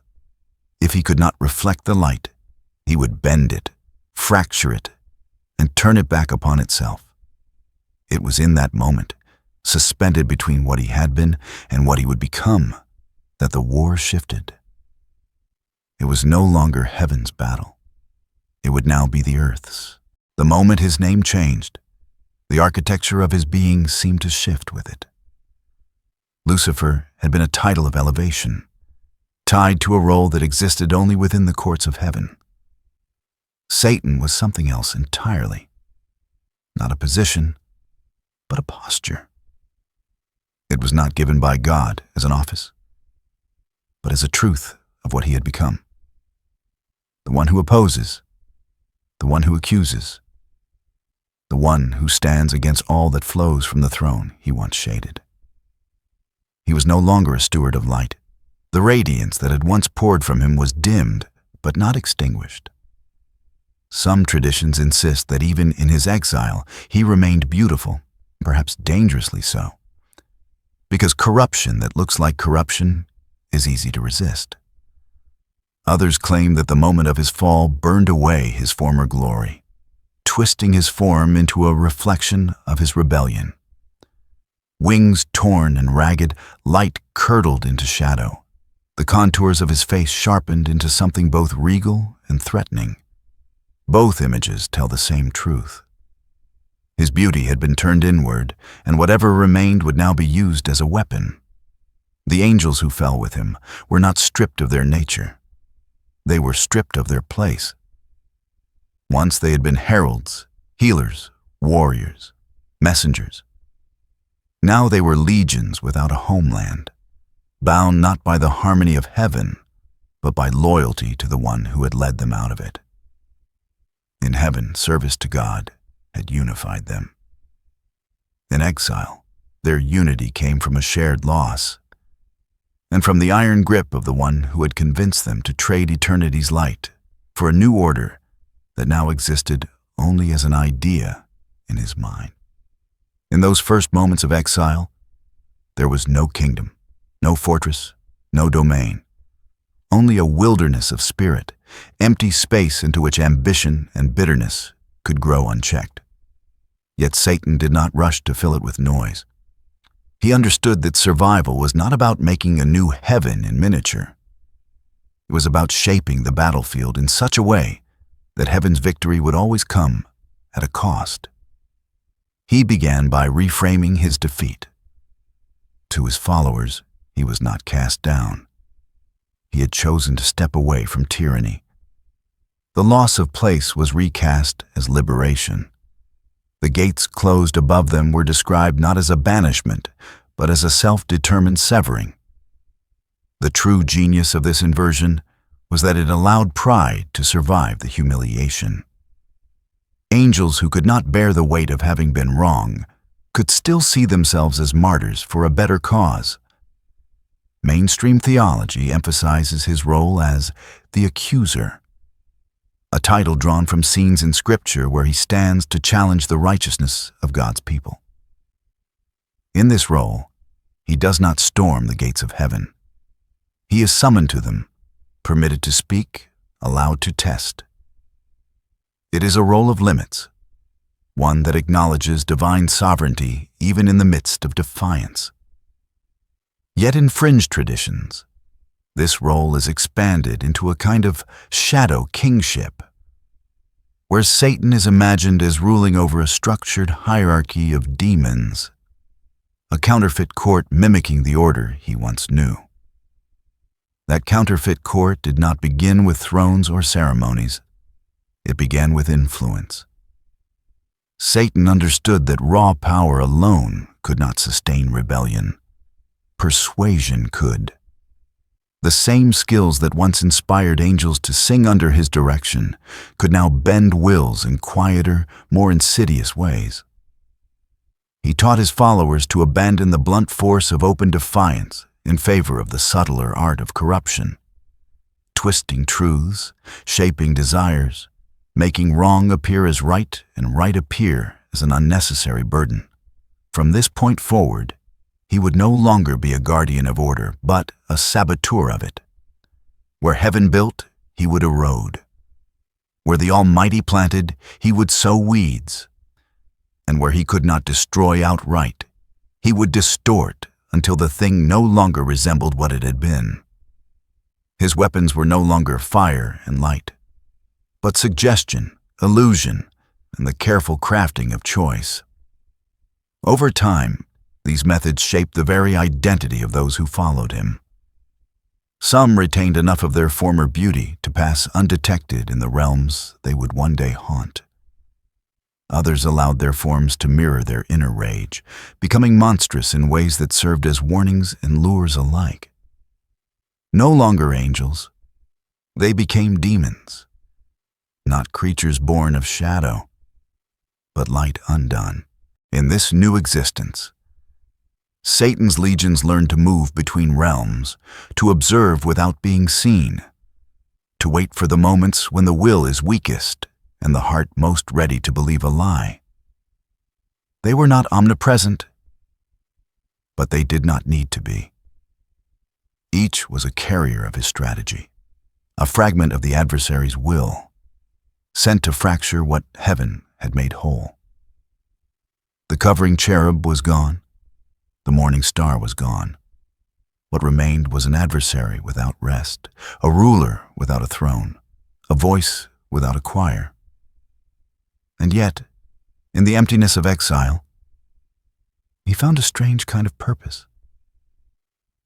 If he could not reflect the light, he would bend it, fracture it, and turn it back upon itself. It was in that moment, suspended between what he had been and what he would become, that the war shifted. It was no longer heaven's battle. It would now be the earth's. The moment his name changed, the architecture of his being seemed to shift with it. Lucifer had been a title of elevation, tied to a role that existed only within the courts of heaven. Satan was something else entirely. Not a position, but a posture. It was not given by God as an office, but as a truth of what he had become. The one who opposes, the one who accuses, the one who stands against all that flows from the throne he once shaded. He was no longer a steward of light. The radiance that had once poured from him was dimmed, but not extinguished. Some traditions insist that even in his exile, he remained beautiful, perhaps dangerously so, because corruption that looks like corruption is easy to resist. Others claim that the moment of his fall burned away his former glory, twisting his form into a reflection of his rebellion. Wings torn and ragged, light curdled into shadow. The contours of his face sharpened into something both regal and threatening. Both images tell the same truth. His beauty had been turned inward, and whatever remained would now be used as a weapon. The angels who fell with him were not stripped of their nature. They were stripped of their place. Once they had been heralds, healers, warriors, messengers. Now they were legions without a homeland, bound not by the harmony of heaven, but by loyalty to the one who had led them out of it. In heaven, service to God had unified them. In exile, their unity came from a shared loss, and from the iron grip of the one who had convinced them to trade eternity's light for a new order that now existed only as an idea in his mind. In those first moments of exile, there was no kingdom, no fortress, no domain, only a wilderness of spirit, empty space into which ambition and bitterness could grow unchecked. Yet Satan did not rush to fill it with noise. He understood that survival was not about making a new heaven in miniature. It was about shaping the battlefield in such a way that heaven's victory would always come at a cost. He began by reframing his defeat. To his followers, he was not cast down. He had chosen to step away from tyranny. The loss of place was recast as liberation. The gates closed above them were described not as a banishment, but as a self-determined severing. The true genius of this inversion was that it allowed pride to survive the humiliation. Angels who could not bear the weight of having been wrong could still see themselves as martyrs for a better cause. Mainstream theology emphasizes his role as the accuser, a title drawn from scenes in Scripture where he stands to challenge the righteousness of God's people. In this role, he does not storm the gates of heaven. He is summoned to them, permitted to speak, allowed to test. It is a role of limits, one that acknowledges divine sovereignty even in the midst of defiance. Yet in fringe traditions, this role is expanded into a kind of shadow kingship, where Satan is imagined as ruling over a structured hierarchy of demons, a counterfeit court mimicking the order he once knew. That counterfeit court did not begin with thrones or ceremonies. It began with influence. Satan understood that raw power alone could not sustain rebellion. Persuasion could. The same skills that once inspired angels to sing under his direction could now bend wills in quieter, more insidious ways. He taught his followers to abandon the blunt force of open defiance in favor of the subtler art of corruption, twisting truths, shaping desires, making wrong appear as right and right appear as an unnecessary burden. From this point forward, he would no longer be a guardian of order, but a saboteur of it. Where heaven built, he would erode. Where the Almighty planted, he would sow weeds. And where he could not destroy outright, he would distort until the thing no longer resembled what it had been. His weapons were no longer fire and light, but suggestion, illusion, and the careful crafting of choice. Over time, these methods shaped the very identity of those who followed him. Some retained enough of their former beauty to pass undetected in the realms they would one day haunt. Others allowed their forms to mirror their inner rage, becoming monstrous in ways that served as warnings and lures alike. No longer angels, they became demons, not creatures born of shadow, but light undone. In this new existence, Satan's legions learned to move between realms, to observe without being seen, to wait for the moments when the will is weakest and the heart most ready to believe a lie. They were not omnipresent, but they did not need to be. Each was a carrier of his strategy, a fragment of the adversary's will, sent to fracture what heaven had made whole. The covering cherub was gone. The morning star was gone. What remained was an adversary without rest, a ruler without a throne, a voice without a choir. And yet, in the emptiness of exile, he found a strange kind of purpose.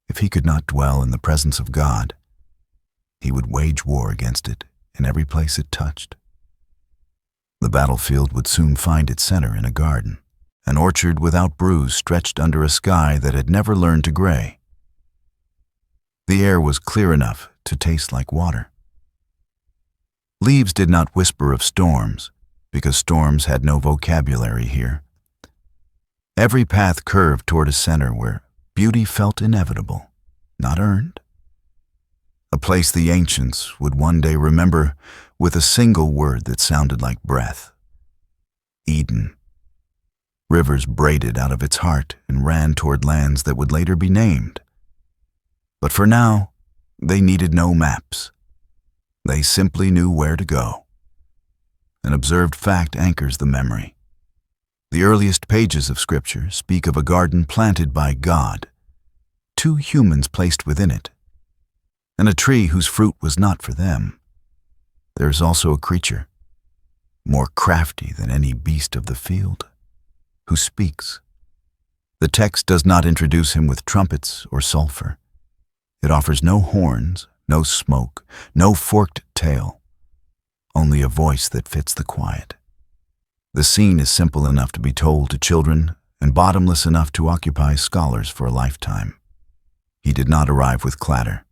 If he could not dwell in the presence of God, he would wage war against it in every place it touched. The battlefield would soon find its center in a garden, an orchard without bruise stretched under a sky that had never learned to gray. The air was clear enough to taste like water. Leaves did not whisper of storms, because storms had no vocabulary here. Every path curved toward a center where beauty felt inevitable, not earned. A place the ancients would one day remember with a single word that sounded like breath: Eden. Rivers braided out of its heart and ran toward lands that would later be named. But for now, they needed no maps. They simply knew where to go. An observed fact anchors the memory. The earliest pages of Scripture speak of a garden planted by God, 2 humans placed within it, and a tree whose fruit was not for them. There is also a creature, more crafty than any beast of the field, who speaks. The text does not introduce him with trumpets or sulfur. It offers no horns, no smoke, no forked tail, only a voice that fits the quiet. The scene is simple enough to be told to children and bottomless enough to occupy scholars for a lifetime. He did not arrive with clatter.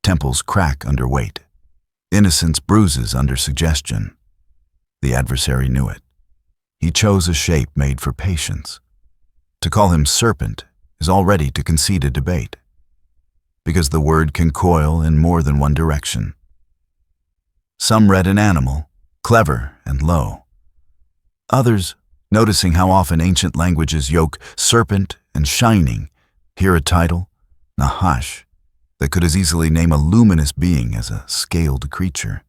temples crack under weight. Innocence bruises under suggestion. The adversary knew it. He chose a shape made for patience. To call him serpent is already to concede a debate, because the word can coil in more than one direction. Some read an animal, clever and low. Others, noticing how often ancient languages yoke serpent and shining, hear a title, Nahash, that could as easily name a luminous being as a scaled creature.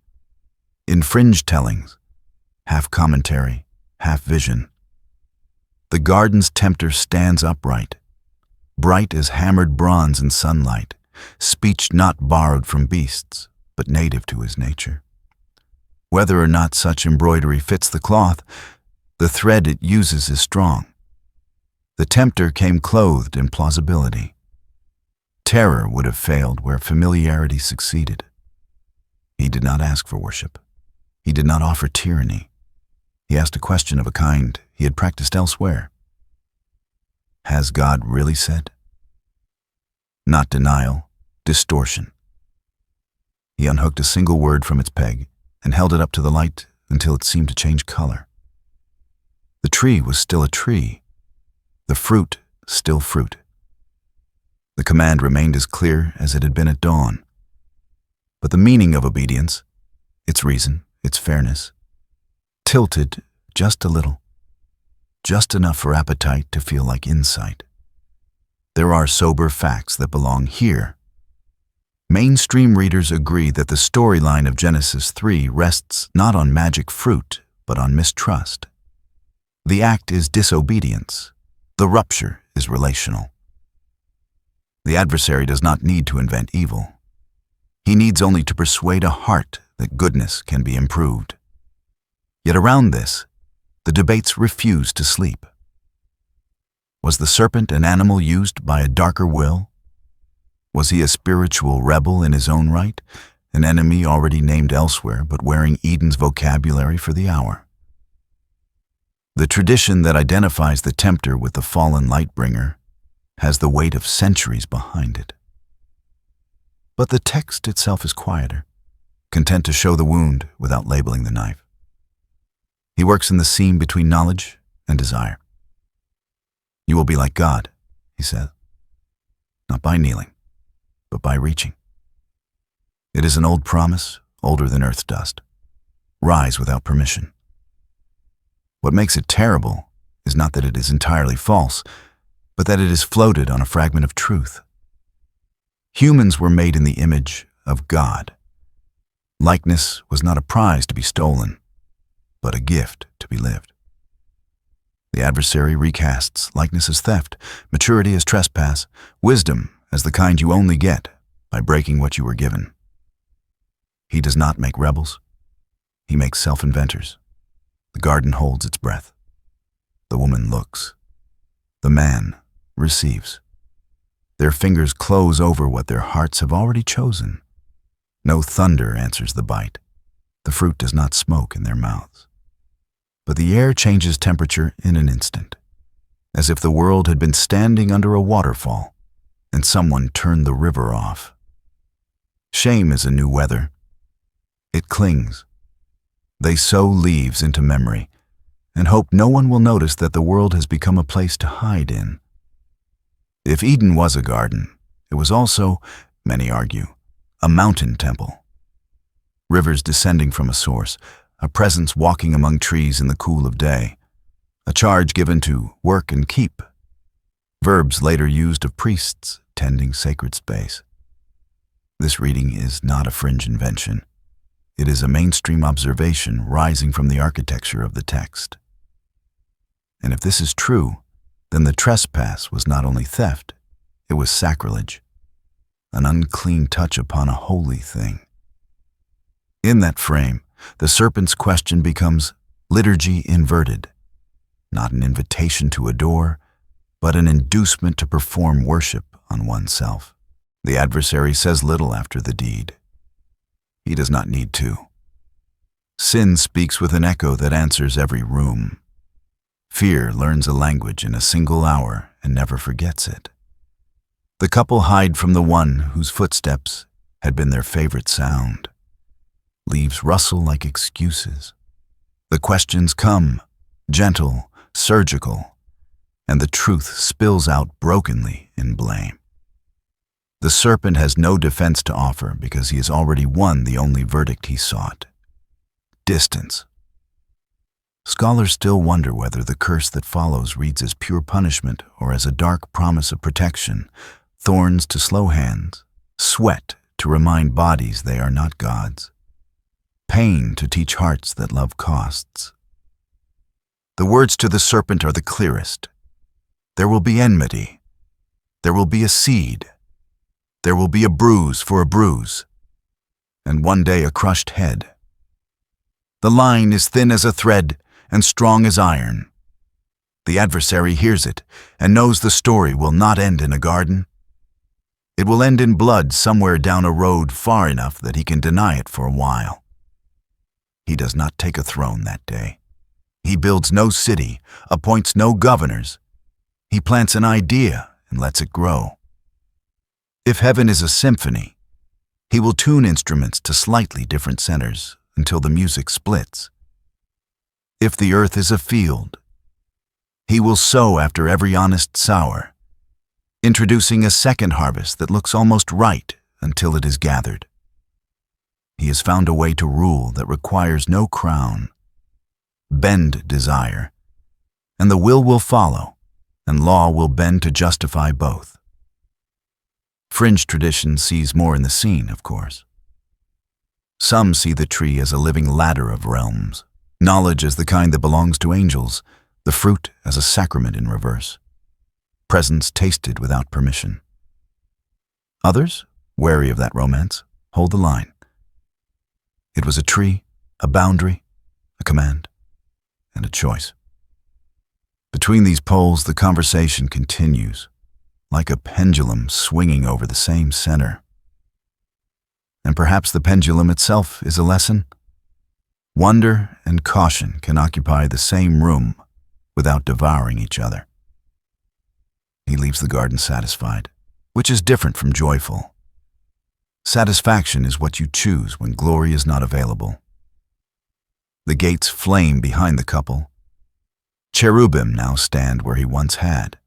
In fringe tellings, half commentary, half vision, the garden's tempter stands upright, bright as hammered bronze in sunlight, speech not borrowed from beasts, but native to his nature. Whether or not such embroidery fits the cloth, the thread it uses is strong. The tempter came clothed in plausibility. Terror would have failed where familiarity succeeded. He did not ask for worship. He did not offer tyranny. He asked a question of a kind he had practiced elsewhere. Has God really said? Not denial, distortion. He unhooked a single word from its peg and held it up to the light until it seemed to change color. The tree was still a tree, the fruit still fruit. The command remained as clear as it had been at dawn. But the meaning of obedience, its reason, its fairness, tilted just a little, just enough for appetite to feel like insight. There are sober facts that belong here. Mainstream readers agree that the storyline of Genesis 3 rests not on magic fruit, but on mistrust. The act is disobedience. The rupture is relational. The adversary does not need to invent evil. He needs only to persuade a heart that goodness can be improved. Yet around this, the debates refuse to sleep. Was the serpent an animal used by a darker will? Was he a spiritual rebel in his own right, an enemy already named elsewhere but wearing Eden's vocabulary for the hour? The tradition that identifies the tempter with the fallen light-bringer has the weight of centuries behind it. But the text itself is quieter, content to show the wound without labeling the knife. He works in the seam between knowledge and desire. You will be like God, he says, not by kneeling, but by reaching. It is an old promise, older than earth dust. Rise without permission. What makes it terrible is not that it is entirely false, but that it is floated on a fragment of truth. Humans were made in the image of God. Likeness was not a prize to be stolen, but a gift to be lived. The adversary recasts likeness as theft, maturity as trespass, wisdom as the kind you only get by breaking what you were given. He does not make rebels. He makes self-inventors. The garden holds its breath. The woman looks. The man receives. Their fingers close over what their hearts have already chosen. No thunder answers the bite. The fruit does not smoke in their mouths. But the air changes temperature in an instant, as if the world had been standing under a waterfall and someone turned the river off. Shame is a new weather. It clings. They sow leaves into memory and hope no one will notice that the world has become a place to hide in. If Eden was a garden, it was also, many argue, a mountain temple. Rivers descending from a source, a presence walking among trees in the cool of day, a charge given to work and keep, verbs later used of priests tending sacred space. This reading is not a fringe invention. It is a mainstream observation rising from the architecture of the text. And if this is true, then the trespass was not only theft, it was sacrilege, an unclean touch upon a holy thing. In that frame, the serpent's question becomes liturgy inverted, not an invitation to adore, but an inducement to perform worship on oneself. The adversary says little after the deed. He does not need to. Sin speaks with an echo that answers every room. Fear learns a language in a single hour and never forgets it. The couple hide from the one whose footsteps had been their favorite sound. Leaves rustle like excuses. The questions come, gentle, surgical, and the truth spills out brokenly in blame. The serpent has no defense to offer because he has already won the only verdict he sought: distance. Scholars still wonder whether the curse that follows reads as pure punishment or as a dark promise of protection, thorns to slow hands, sweat to remind bodies they are not gods, pain to teach hearts that love costs. The words to the serpent are the clearest. There will be enmity. There will be a seed. There will be a bruise for a bruise, and one day a crushed head. The line is thin as a thread and strong as iron. The adversary hears it and knows the story will not end in a garden. It will end in blood somewhere down a road far enough that he can deny it for a while. He does not take a throne that day. He builds no city, appoints no governors. He plants an idea and lets it grow. If heaven is a symphony, he will tune instruments to slightly different centers until the music splits. If the earth is a field, he will sow after every honest sower, introducing a second harvest that looks almost right until it is gathered. He has found a way to rule that requires no crown. Bend desire, and the will follow, and law will bend to justify both. Fringe tradition sees more in the scene, of course. Some see the tree as a living ladder of realms, knowledge as the kind that belongs to angels, the fruit as a sacrament in reverse, presence tasted without permission. Others, wary of that romance, hold the line. It was a tree, a boundary, a command, and a choice. Between these poles, the conversation continues, like a pendulum swinging over the same center. And perhaps the pendulum itself is a lesson. Wonder and caution can occupy the same room without devouring each other. He leaves the garden satisfied, which is different from joyful. Satisfaction is what you choose when glory is not available. The gates flame behind the couple. Cherubim now stand where he once had.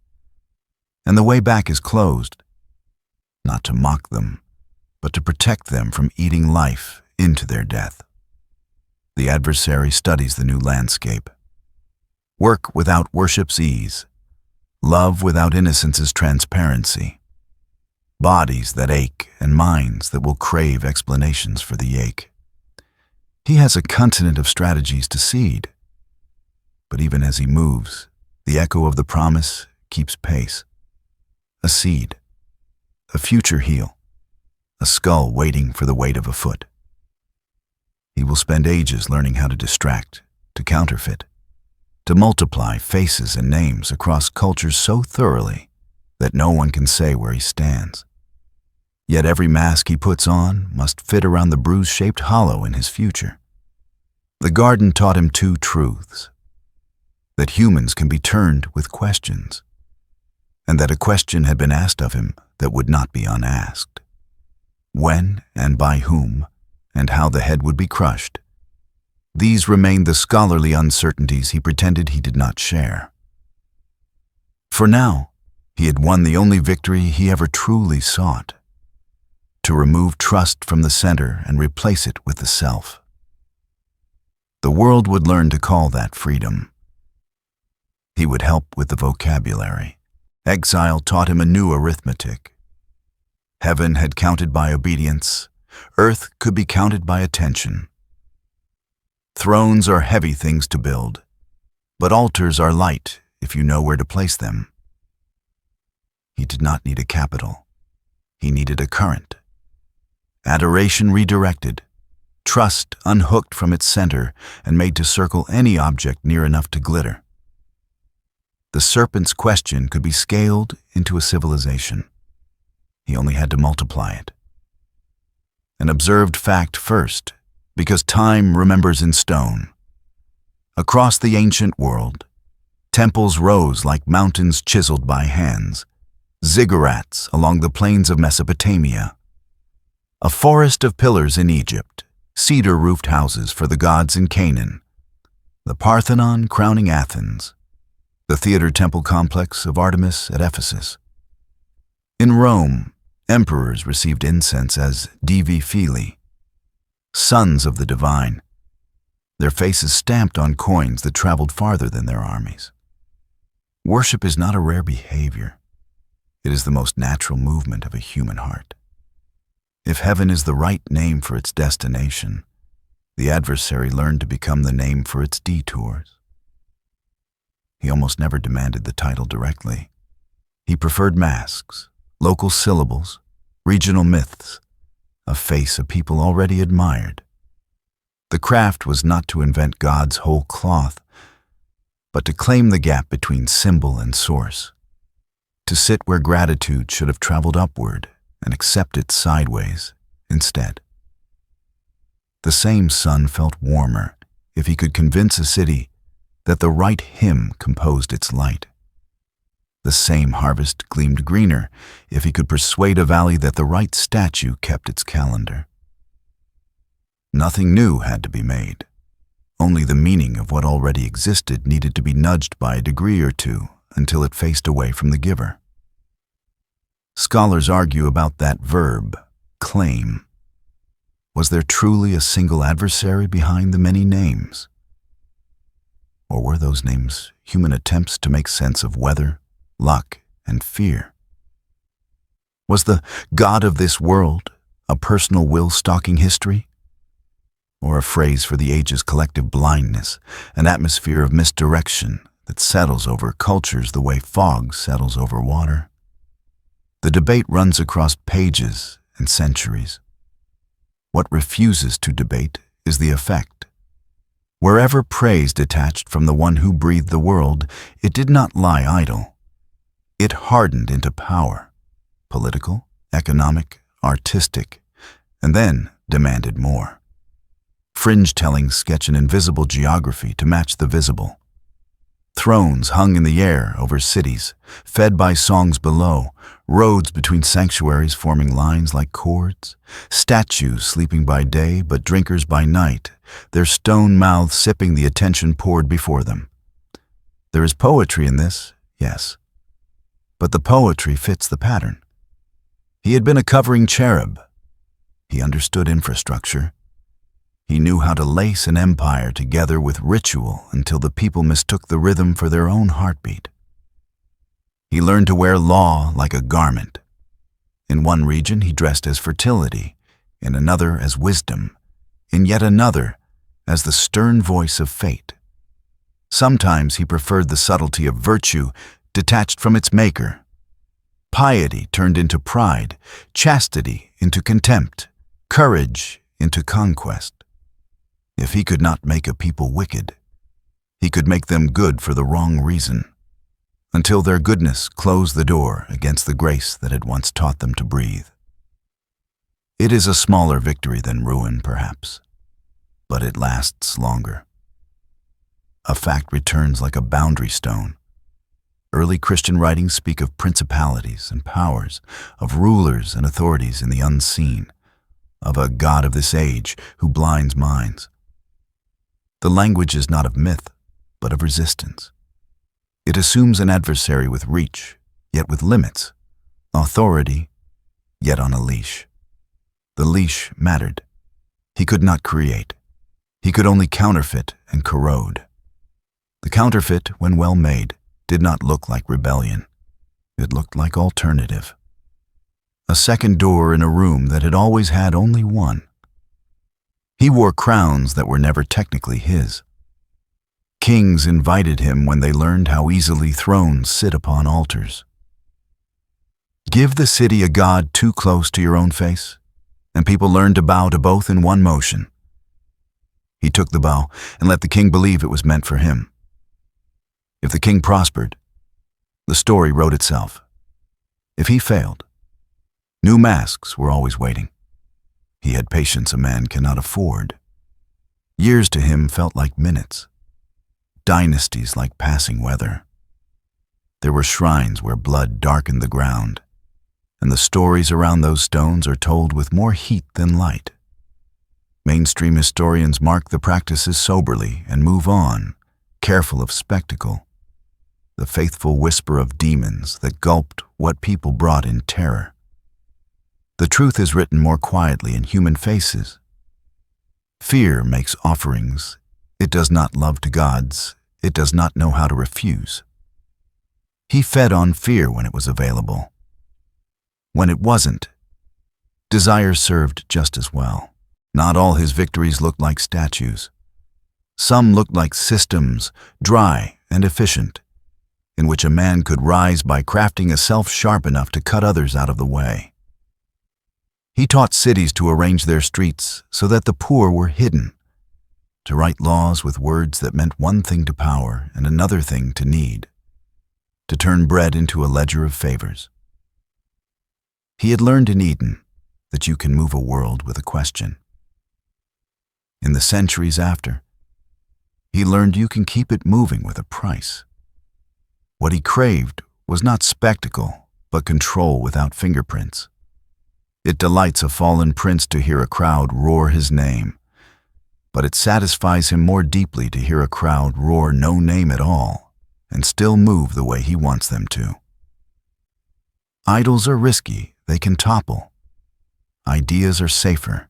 And the way back is closed, not to mock them, but to protect them from eating life into their death. The adversary studies the new landscape. Work without worship's ease. Love without innocence's transparency. Bodies that ache and minds that will crave explanations for the ache. He has a continent of strategies to seed. But even as he moves, the echo of the promise keeps pace. A seed, a future heel, a skull waiting for the weight of a foot. He will spend ages learning how to distract, to counterfeit, to multiply faces and names across cultures so thoroughly that no one can say where he stands. Yet every mask he puts on must fit around the bruise-shaped hollow in his future. The garden taught him two truths: that humans can be turned with questions, and that a question had been asked of him that would not be unasked. When and by whom, and how the head would be crushed. These remained the scholarly uncertainties he pretended he did not share. For now, he had won the only victory he ever truly sought: to remove trust from the center and replace it with the self. The world would learn to call that freedom. He would help with the vocabulary. Exile taught him a new arithmetic. Heaven had counted by obedience. Earth could be counted by attention. Thrones are heavy things to build, but altars are light if you know where to place them. He did not need a capital. He needed a current. Adoration redirected, trust unhooked from its center and made to circle any object near enough to glitter. The serpent's question could be scaled into a civilization. He only had to multiply it. An observed fact first, because time remembers in stone. Across the ancient world, temples rose like mountains chiseled by hands, ziggurats along the plains of Mesopotamia. A forest of pillars in Egypt, cedar-roofed houses for the gods in Canaan, the Parthenon crowning Athens, the theater-temple complex of Artemis at Ephesus. In Rome, emperors received incense as divi filii, sons of the divine, their faces stamped on coins that traveled farther than their armies. Worship is not a rare behavior. It is the most natural movement of a human heart. If heaven is the right name for its destination, the adversary learned to become the name for its detours. He almost never demanded the title directly. He preferred masks, local syllables, regional myths, a face a people already admired. The craft was not to invent God's whole cloth, but to claim the gap between symbol and source, to sit where gratitude should have traveled upward and accept it sideways instead. The same sun felt warmer if he could convince a city that the right hymn composed its light. The same harvest gleamed greener if he could persuade a valley that the right statue kept its calendar. Nothing new had to be made. Only the meaning of what already existed needed to be nudged by a degree or two until it faced away from the giver. Scholars argue about that verb, claim. Was there truly a single adversary behind the many names? Or were those names human attempts to make sense of weather, luck, and fear? Was the God of this world a personal will stalking history? Or a phrase for the age's collective blindness, an atmosphere of misdirection that settles over cultures the way fog settles over water? The debate runs across pages and centuries. What refuses to debate is the effect. Wherever praise detached from the one who breathed the world, it did not lie idle. It hardened into power, political, economic, artistic, and then demanded more. Fringe tellings sketch an invisible geography to match the visible. Thrones hung in the air over cities, fed by songs below, roads between sanctuaries forming lines like chords, statues sleeping by day but drinkers by night, their stone mouths sipping the attention poured before them. There is poetry in this, yes, but the poetry fits the pattern. He had been a covering cherub. He understood infrastructure. He knew how to lace an empire together with ritual until the people mistook the rhythm for their own heartbeat. He learned to wear law like a garment. In one region he dressed as fertility, in another as wisdom, in yet another as the stern voice of fate. Sometimes he preferred the subtlety of virtue detached from its maker. Piety turned into pride, chastity into contempt, courage into conquest. If he could not make a people wicked, he could make them good for the wrong reason, until their goodness closed the door against the grace that had once taught them to breathe. It is a smaller victory than ruin, perhaps, but it lasts longer. A fact returns like a boundary stone. Early Christian writings speak of principalities and powers, of rulers and authorities in the unseen, of a God of this age who blinds minds. The language is not of myth, but of resistance. It assumes an adversary with reach, yet with limits, authority, yet on a leash. The leash mattered. He could not create. He could only counterfeit and corrode. The counterfeit, when well made, did not look like rebellion. It looked like alternative. A second door in a room that had always had only one. He wore crowns that were never technically his. Kings invited him when they learned how easily thrones sit upon altars. Give the city a god too close to your own face, and people learned to bow to both in one motion. He took the bow and let the king believe it was meant for him. If the king prospered, the story wrote itself. If he failed, new masks were always waiting. He had patience a man cannot afford. Years to him felt like minutes, dynasties like passing weather. There were shrines where blood darkened the ground, and the stories around those stones are told with more heat than light. Mainstream historians mark the practices soberly and move on, careful of spectacle, the faithful whisper of demons that gulped what people brought in terror. The truth is written more quietly in human faces. Fear makes offerings. It does not love to gods. It does not know how to refuse. He fed on fear when it was available. When it wasn't, desire served just as well. Not all his victories looked like statues. Some looked like systems, dry and efficient, in which a man could rise by crafting a self sharp enough to cut others out of the way. He taught cities to arrange their streets so that the poor were hidden, to write laws with words that meant one thing to power and another thing to need, to turn bread into a ledger of favors. He had learned in Eden that you can move a world with a question. In the centuries after, he learned you can keep it moving with a price. What he craved was not spectacle, but control without fingerprints. It delights a fallen prince to hear a crowd roar his name, but it satisfies him more deeply to hear a crowd roar no name at all and still move the way he wants them to. Idols are risky, they can topple. Ideas are safer.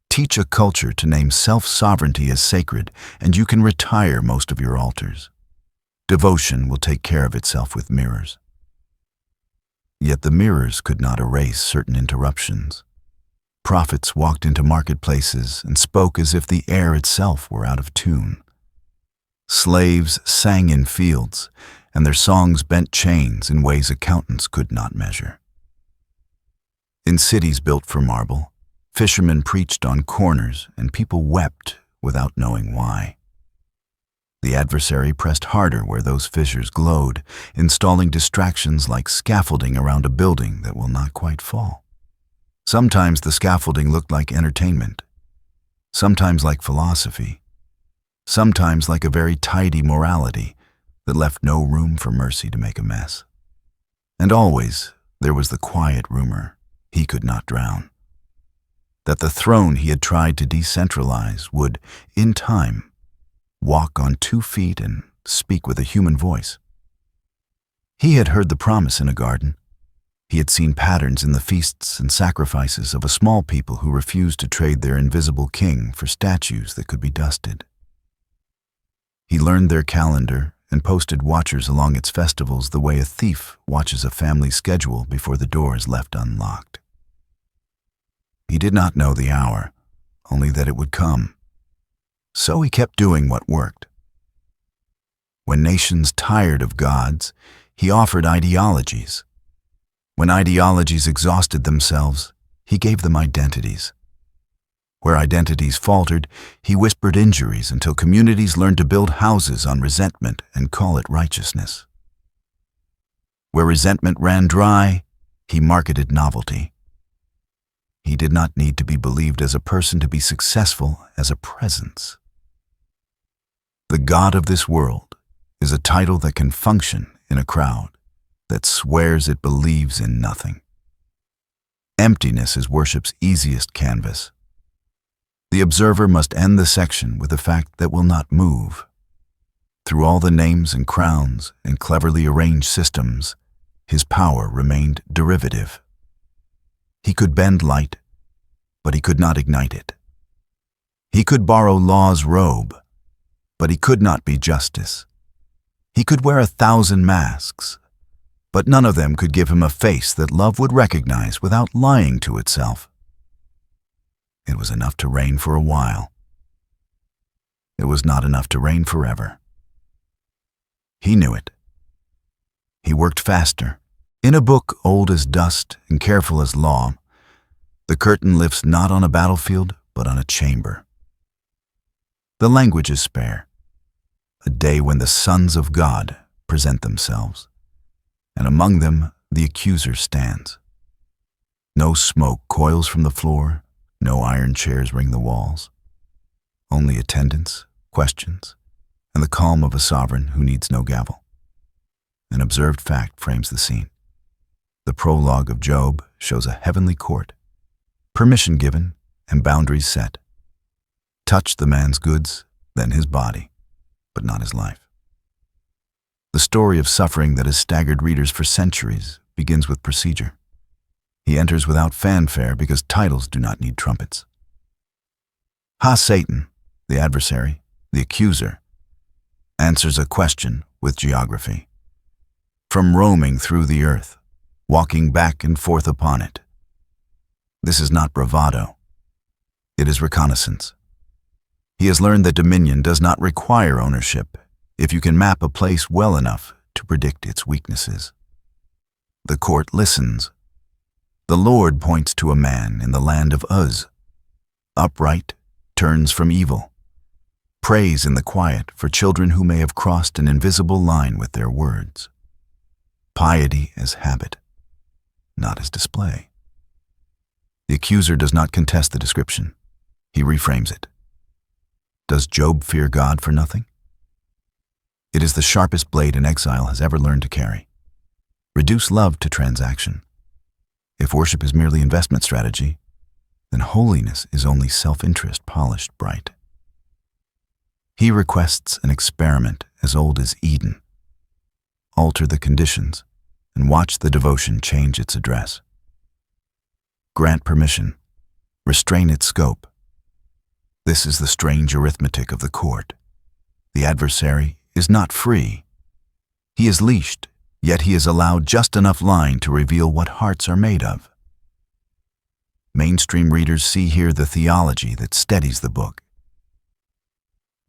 Teach a culture to name self-sovereignty as sacred, and you can retire most of your altars. Devotion will take care of itself with mirrors. Yet the mirrors could not erase certain interruptions. Prophets walked into marketplaces and spoke as if the air itself were out of tune. Slaves sang in fields, and their songs bent chains in ways accountants could not measure. In cities built for marble, fishermen preached on corners and people wept without knowing why. The adversary pressed harder where those fissures glowed, installing distractions like scaffolding around a building that will not quite fall. Sometimes the scaffolding looked like entertainment, sometimes like philosophy, sometimes like a very tidy morality that left no room for mercy to make a mess. And always there was the quiet rumor he could not drown, that the throne he had tried to decentralize would, in time, walk on 2 feet and speak with a human voice. He had heard the promise in a garden. He had seen patterns in the feasts and sacrifices of a small people who refused to trade their invisible king for statues that could be dusted. He learned their calendar and posted watchers along its festivals the way a thief watches a family schedule before the door is left unlocked. He did not know the hour, only that it would come. So he kept doing what worked. When nations tired of gods, he offered ideologies. When ideologies exhausted themselves, he gave them identities. Where identities faltered, he whispered injuries until communities learned to build houses on resentment and call it righteousness. Where resentment ran dry, he marketed novelty. He did not need to be believed as a person to be successful as a presence. The God of this world is a title that can function in a crowd that swears it believes in nothing. Emptiness is worship's easiest canvas. The observer must end the section with a fact that will not move. Through all the names and crowns and cleverly arranged systems, his power remained derivative. He could bend light, but he could not ignite it. He could borrow law's robe, but he could not be justice. He could wear 1,000 masks, but none of them could give him a face that love would recognize without lying to itself. It was enough to reign for a while. It was not enough to reign forever. He knew it. He worked faster. In a book old as dust and careful as law, the curtain lifts not on a battlefield, but on a chamber. The language is spare. A day when the sons of God present themselves, and among them the accuser stands. No smoke coils from the floor, no iron chairs ring the walls. Only attendance, questions, and the calm of a sovereign who needs no gavel. An observed fact frames the scene. The prologue of Job shows a heavenly court, permission given and boundaries set. Touch the man's goods, then his body, but not his life. The story of suffering that has staggered readers for centuries begins with procedure. He enters without fanfare because titles do not need trumpets. Satan, the adversary, the accuser, answers a question with geography. From roaming through the earth, walking back and forth upon it. This is not bravado. It is reconnaissance. He has learned that dominion does not require ownership if you can map a place well enough to predict its weaknesses. The court listens. The Lord points to a man in the land of Uz, upright, turns from evil, prays in the quiet for children who may have crossed an invisible line with their words. Piety as habit, not as display. The accuser does not contest the description. He reframes it. Does Job fear God for nothing? It is the sharpest blade an exile has ever learned to carry. Reduce love to transaction. If worship is merely investment strategy, then holiness is only self-interest polished bright. He requests an experiment as old as Eden. Alter the conditions and watch the devotion change its address. Grant permission. Restrain its scope. This is the strange arithmetic of the court. The adversary is not free. He is leashed, yet he is allowed just enough line to reveal what hearts are made of. Mainstream readers see here the theology that steadies the book.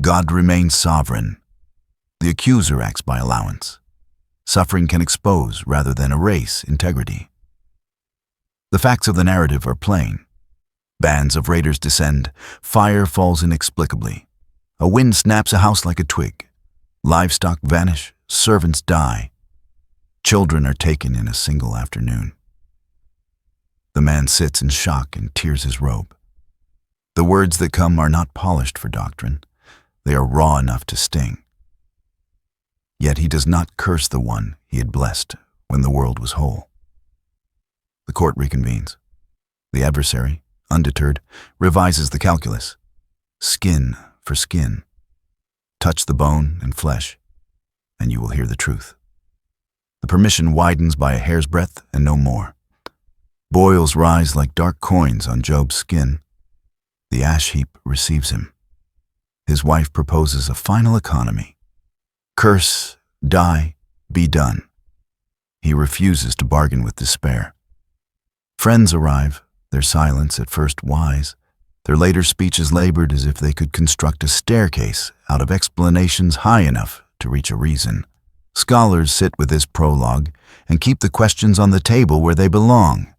God remains sovereign. The accuser acts by allowance. Suffering can expose rather than erase integrity. The facts of the narrative are plain. Bands of raiders descend, fire falls inexplicably. A wind snaps a house like a twig. Livestock vanish, servants die. Children are taken in a single afternoon. The man sits in shock and tears his robe. The words that come are not polished for doctrine. They are raw enough to sting. Yet he does not curse the one he had blessed when the world was whole. The court reconvenes. The adversary, undeterred, revises the calculus. Skin for skin. Touch the bone and flesh, and you will hear the truth. The permission widens by a hair's breadth and no more. Boils rise like dark coins on Job's skin. The ash heap receives him. His wife proposes a final economy. Curse, die, be done. He refuses to bargain with despair. Friends arrive, their silence at first wise, their later speeches labored as if they could construct a staircase out of explanations high enough to reach a reason. Scholars sit with this prologue and keep the questions on the table where they belong.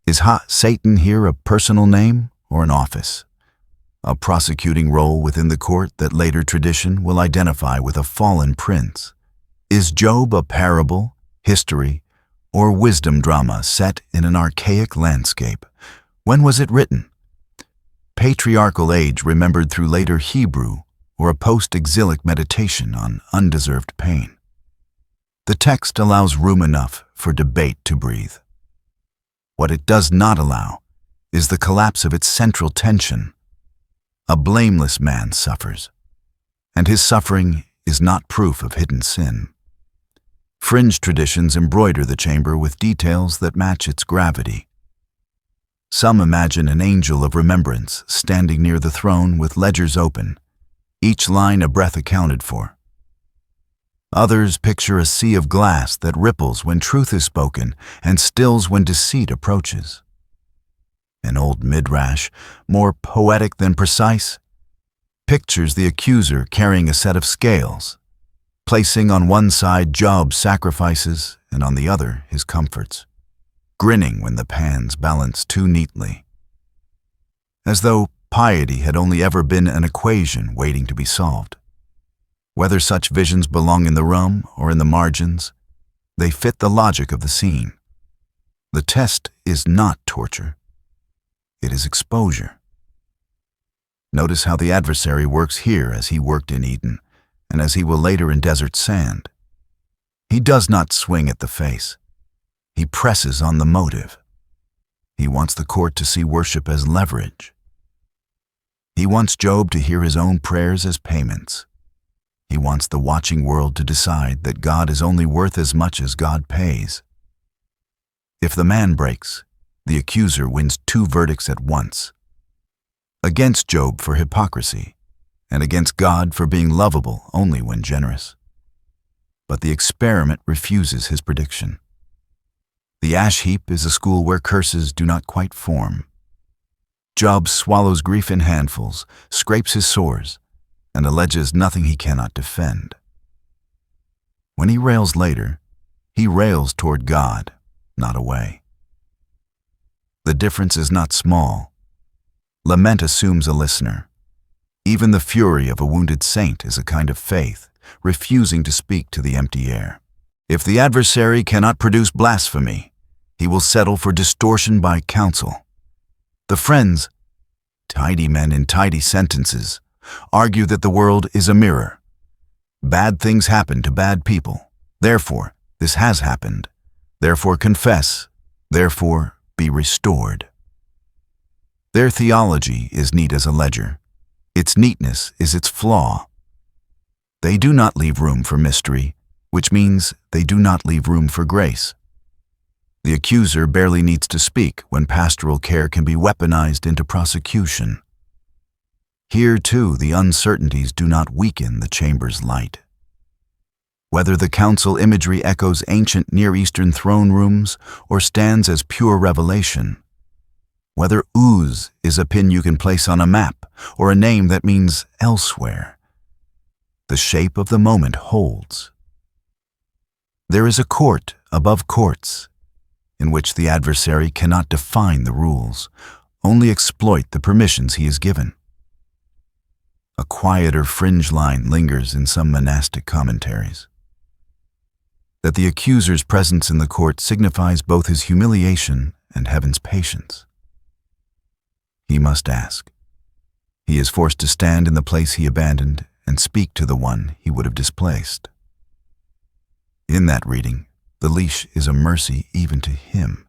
Is Satan here a personal name or an office? A prosecuting role within the court that later tradition will identify with a fallen prince? Is Job a parable, history, or wisdom drama set in an archaic landscape? When was it written? Patriarchal age remembered through later Hebrew or a post-exilic meditation on undeserved pain. The text allows room enough for debate to breathe. What it does not allow is the collapse of its central tension. A blameless man suffers, and his suffering is not proof of hidden sin. Fringe traditions embroider the chamber with details that match its gravity. Some imagine an angel of remembrance standing near the throne with ledgers open, each line a breath accounted for. Others picture a sea of glass that ripples when truth is spoken and stills when deceit approaches. An old midrash, more poetic than precise, pictures the accuser carrying a set of scales, placing on one side Job's sacrifices and on the other his comforts, grinning when the pans balance too neatly. As though piety had only ever been an equation waiting to be solved. Whether such visions belong in the realm or in the margins, they fit the logic of the scene. The test is not torture. It is exposure. Notice how the adversary works here as he worked in Eden, and as he will later in desert sand. He does not swing at the face. He presses on the motive. He wants the court to see worship as leverage. He wants Job to hear his own prayers as payments. He wants the watching world to decide that God is only worth as much as God pays. If the man breaks, the accuser wins two verdicts at once: against Job for hypocrisy, and against God for being lovable only when generous. But the experiment refuses his prediction. The ash heap is a school where curses do not quite form. Job swallows grief in handfuls, scrapes his sores, and alleges nothing he cannot defend. When he rails later, he rails toward God, not away. The difference is not small. Lament assumes a listener. Even the fury of a wounded saint is a kind of faith, refusing to speak to the empty air. If the adversary cannot produce blasphemy, he will settle for distortion by counsel. The friends, tidy men in tidy sentences, argue that the world is a mirror. Bad things happen to bad people. Therefore, this has happened. Therefore, confess. Therefore, be restored. Their theology is neat as a ledger. Its neatness is its flaw. They do not leave room for mystery, which means they do not leave room for grace. The accuser barely needs to speak when pastoral care can be weaponized into prosecution. Here, too, the uncertainties do not weaken the chamber's light. Whether the council imagery echoes ancient Near Eastern throne rooms or stands as pure revelation, whether Uz is a pin you can place on a map or a name that means elsewhere, the shape of the moment holds. There is a court above courts, in which the adversary cannot define the rules, only exploit the permissions he is given. A quieter fringe line lingers in some monastic commentaries: that the accuser's presence in the court signifies both his humiliation and heaven's patience. He must ask. He is forced to stand in the place he abandoned and speak to the one he would have displaced. In that reading, the leash is a mercy even to him.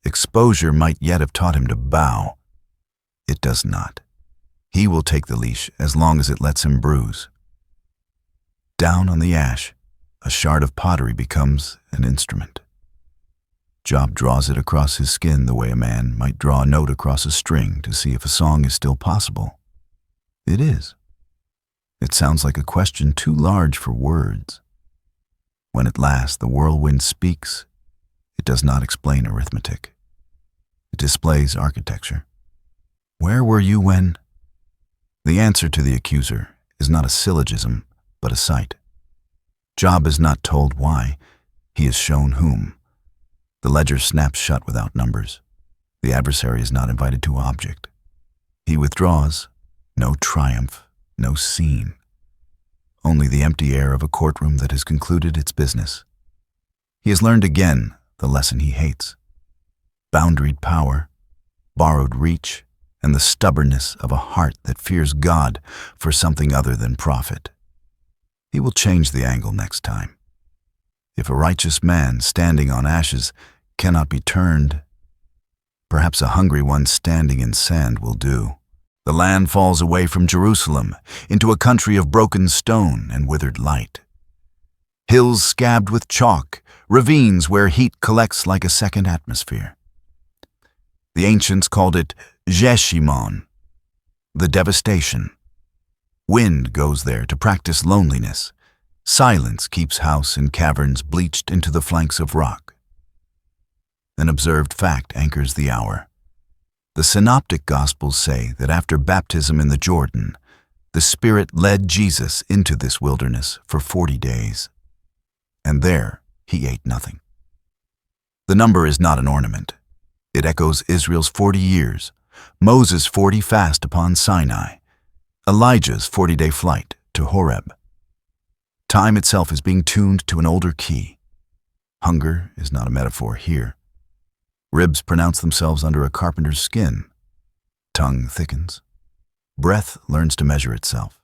Exposure might yet have taught him to bow. It does not. He will take the leash as long as it lets him bruise. Down on the ash, a shard of pottery becomes an instrument. Job draws it across his skin the way a man might draw a note across a string to see if a song is still possible. It is. It sounds like a question too large for words. When at last the whirlwind speaks, it does not explain arithmetic. It displays architecture. Where were you when? The answer to the accuser is not a syllogism, but a sight. Job is not told why. He is shown whom. The ledger snaps shut without numbers. The adversary is not invited to object. He withdraws. No triumph, no scene. Only the empty air of a courtroom that has concluded its business. He has learned again the lesson he hates: boundaried power, borrowed reach, and the stubbornness of a heart that fears God for something other than profit. He will change the angle next time. If a righteous man standing on ashes cannot be turned, perhaps a hungry one standing in sand will do. The land falls away from Jerusalem into a country of broken stone and withered light. Hills scabbed with chalk, ravines where heat collects like a second atmosphere. The ancients called it Jeshimon, the devastation. Wind goes there to practice loneliness. Silence keeps house in caverns bleached into the flanks of rock. An observed fact anchors the hour. The synoptic Gospels say that after baptism in the Jordan, the Spirit led Jesus into this wilderness for 40 days. And there he ate nothing. The number is not an ornament. It echoes Israel's 40 years, Moses' 40 fast upon Sinai, Elijah's 40-day flight to Horeb. Time itself is being tuned to an older key. Hunger is not a metaphor here. Ribs pronounce themselves under a carpenter's skin. Tongue thickens. Breath learns to measure itself.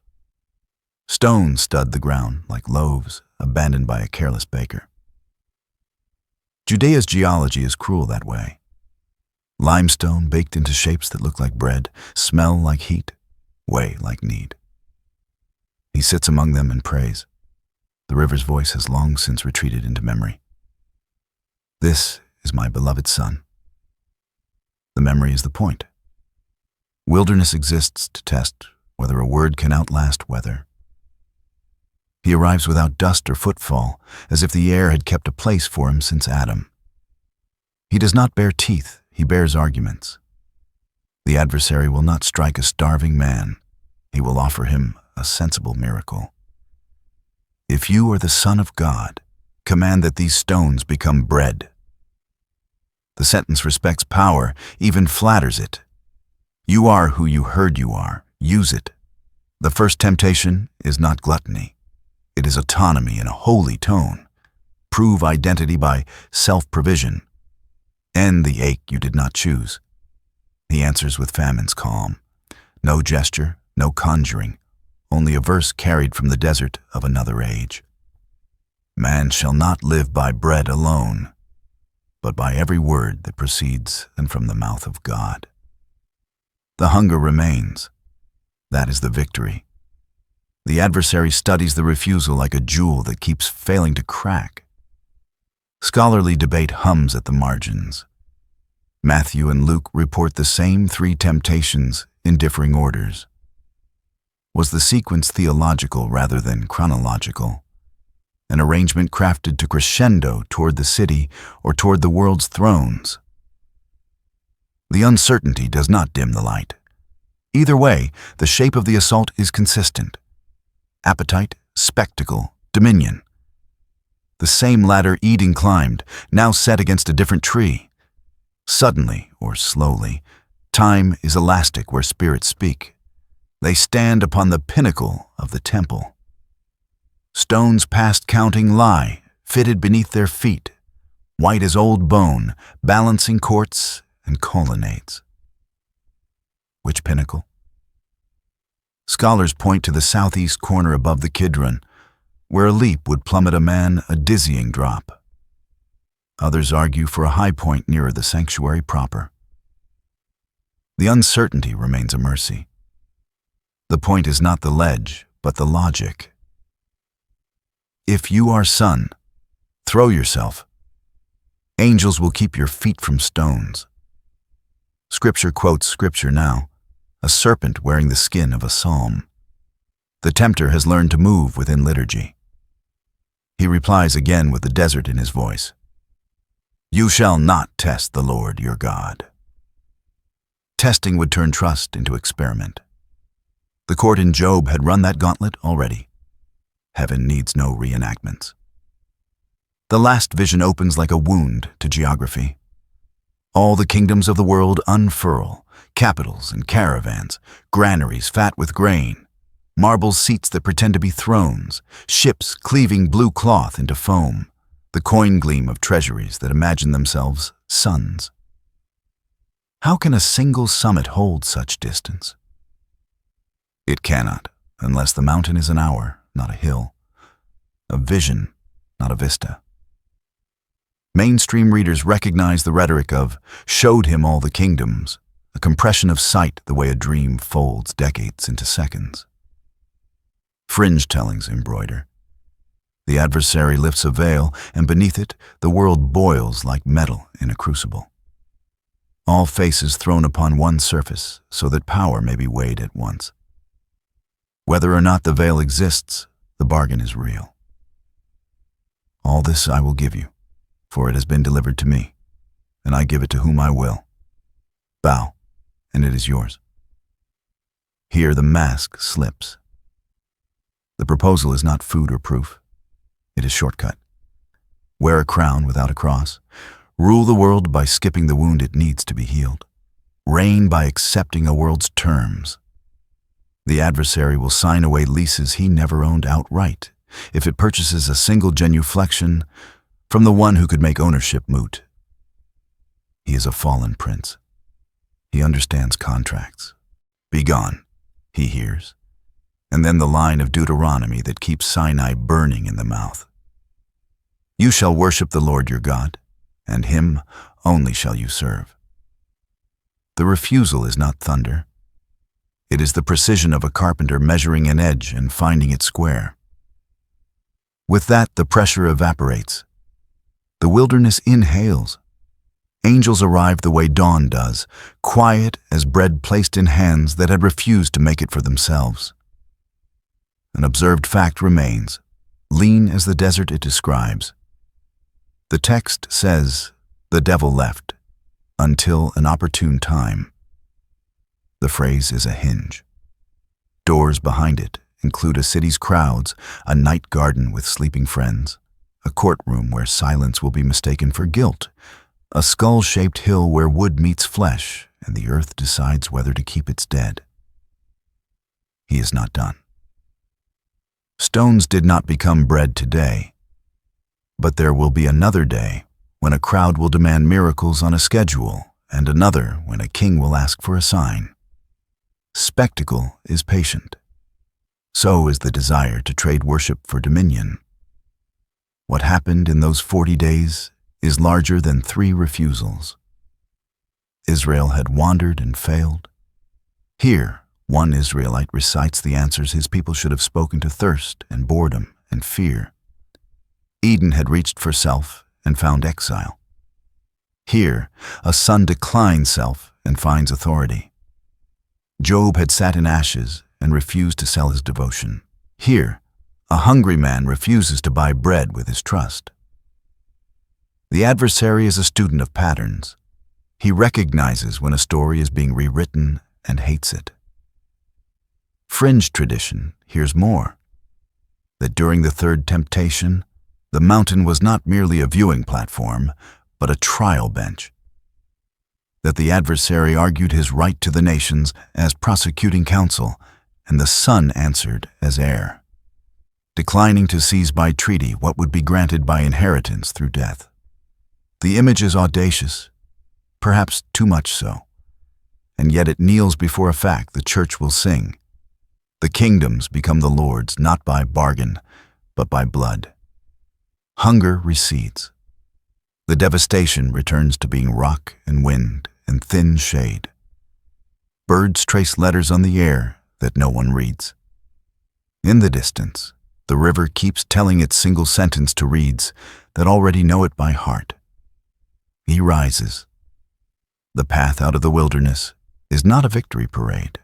Stones stud the ground like loaves abandoned by a careless baker. Judea's geology is cruel that way. Limestone baked into shapes that look like bread, smell like heat, weigh like need. He sits among them and prays. The river's voice has long since retreated into memory. This is my beloved son. The memory is the point. Wilderness exists to test whether a word can outlast weather. He arrives without dust or footfall, as if the air had kept a place for him since Adam. He does not bear teeth, he bears arguments. The adversary will not strike a starving man. He will offer him a sensible miracle. If you are the Son of God, command that these stones become bread. The sentence respects power, even flatters it. You are who you heard you are. Use it. The first temptation is not gluttony. It is autonomy in a holy tone. Prove identity by self-provision. End the ache you did not choose. He answers with famine's calm. No gesture, no conjuring, only a verse carried from the desert of another age. Man shall not live by bread alone, but by every word that proceeds and from the mouth of God. The hunger remains. That is the victory. The adversary studies the refusal like a jewel that keeps failing to crack. Scholarly debate hums at the margins. Matthew and Luke report the same three temptations in differing orders. Was the sequence theological rather than chronological? An arrangement crafted to crescendo toward the city or toward the world's thrones? The uncertainty does not dim the light. Either way, the shape of the assault is consistent. Appetite, spectacle, dominion. The same ladder Eden climbed, now set against a different tree. Suddenly, or slowly, time is elastic where spirits speak. They stand upon the pinnacle of the temple. Stones past counting lie, fitted beneath their feet, white as old bone, balancing courts and colonnades. Which pinnacle? Scholars point to the southeast corner above the Kidron, where a leap would plummet a man a dizzying drop. Others argue for a high point nearer the sanctuary proper. The uncertainty remains a mercy. The point is not the ledge, but the logic. If you are son, throw yourself. Angels will keep your feet from stones. Scripture quotes Scripture now, a serpent wearing the skin of a psalm. The tempter has learned to move within liturgy. He replies again with the desert in his voice. You shall not test the Lord your God. Testing would turn trust into experiment. The court in Job had run that gauntlet already. Heaven needs no reenactments. The last vision opens like a wound to geography. All the kingdoms of the world unfurl, capitals and caravans, granaries fat with grain, marble seats that pretend to be thrones, ships cleaving blue cloth into foam, the coin gleam of treasuries that imagine themselves suns. How can a single summit hold such distance? It cannot, unless the mountain is an hour, not a hill, a vision, not a vista. Mainstream readers recognize the rhetoric of showed him all the kingdoms, a compression of sight the way a dream folds decades into seconds. Fringe tellings embroider. The adversary lifts a veil, and beneath it, the world boils like metal in a crucible. All faces thrown upon one surface, so that power may be weighed at once. Whether or not the veil exists, the bargain is real. All this I will give you, for it has been delivered to me, and I give it to whom I will. Bow, and it is yours. Here the mask slips. The proposal is not food or proof. It is shortcut. Wear a crown without a cross. Rule the world by skipping the wound it needs to be healed. Reign by accepting a world's terms. The adversary will sign away leases he never owned outright if it purchases a single genuflection from the one who could make ownership moot. He is a fallen prince. He understands contracts. Begone, he hears, and then the line of Deuteronomy that keeps Sinai burning in the mouth. You shall worship the Lord your God. and him only shall you serve. The refusal is not thunder. It is the precision of a carpenter measuring an edge and finding it square. With that, the pressure evaporates. The wilderness inhales. Angels arrive the way dawn does, quiet as bread placed in hands that had refused to make it for themselves. An observed fact remains, lean as the desert it describes. The text says, "The devil left, until an opportune time." The phrase is a hinge. Doors behind it include a city's crowds, a night garden with sleeping friends, a courtroom where silence will be mistaken for guilt, a skull-shaped hill where wood meets flesh and the earth decides whether to keep its dead. He is not done. Stones did not become bread today, but there will be another day when a crowd will demand miracles on a schedule, and another when a king will ask for a sign. Spectacle is patient. So is the desire to trade worship for dominion. What happened in those 40 days is larger than 3 refusals. Israel had wandered and failed. Here, one Israelite recites the answers his people should have spoken to thirst and boredom and fear. Eden had reached for self and found exile. Here, a son declines self and finds authority. Job had sat in ashes and refused to sell his devotion. Here, a hungry man refuses to buy bread with his trust. The adversary is a student of patterns. He recognizes when a story is being rewritten and hates it. Fringe tradition hears more, that during the third temptation, the mountain was not merely a viewing platform, but a trial bench. That the adversary argued his right to the nations as prosecuting counsel, and the son answered as heir, declining to seize by treaty what would be granted by inheritance through death. The image is audacious, perhaps too much so, and yet it kneels before a fact the church will sing. The kingdoms become the Lord's not by bargain, but by blood. Hunger recedes. The devastation returns to being rock and wind and thin shade. Birds trace letters on the air that no one reads. In the distance, the river keeps telling its single sentence to reeds that already know it by heart. He rises. The path out of the wilderness is not a victory parade.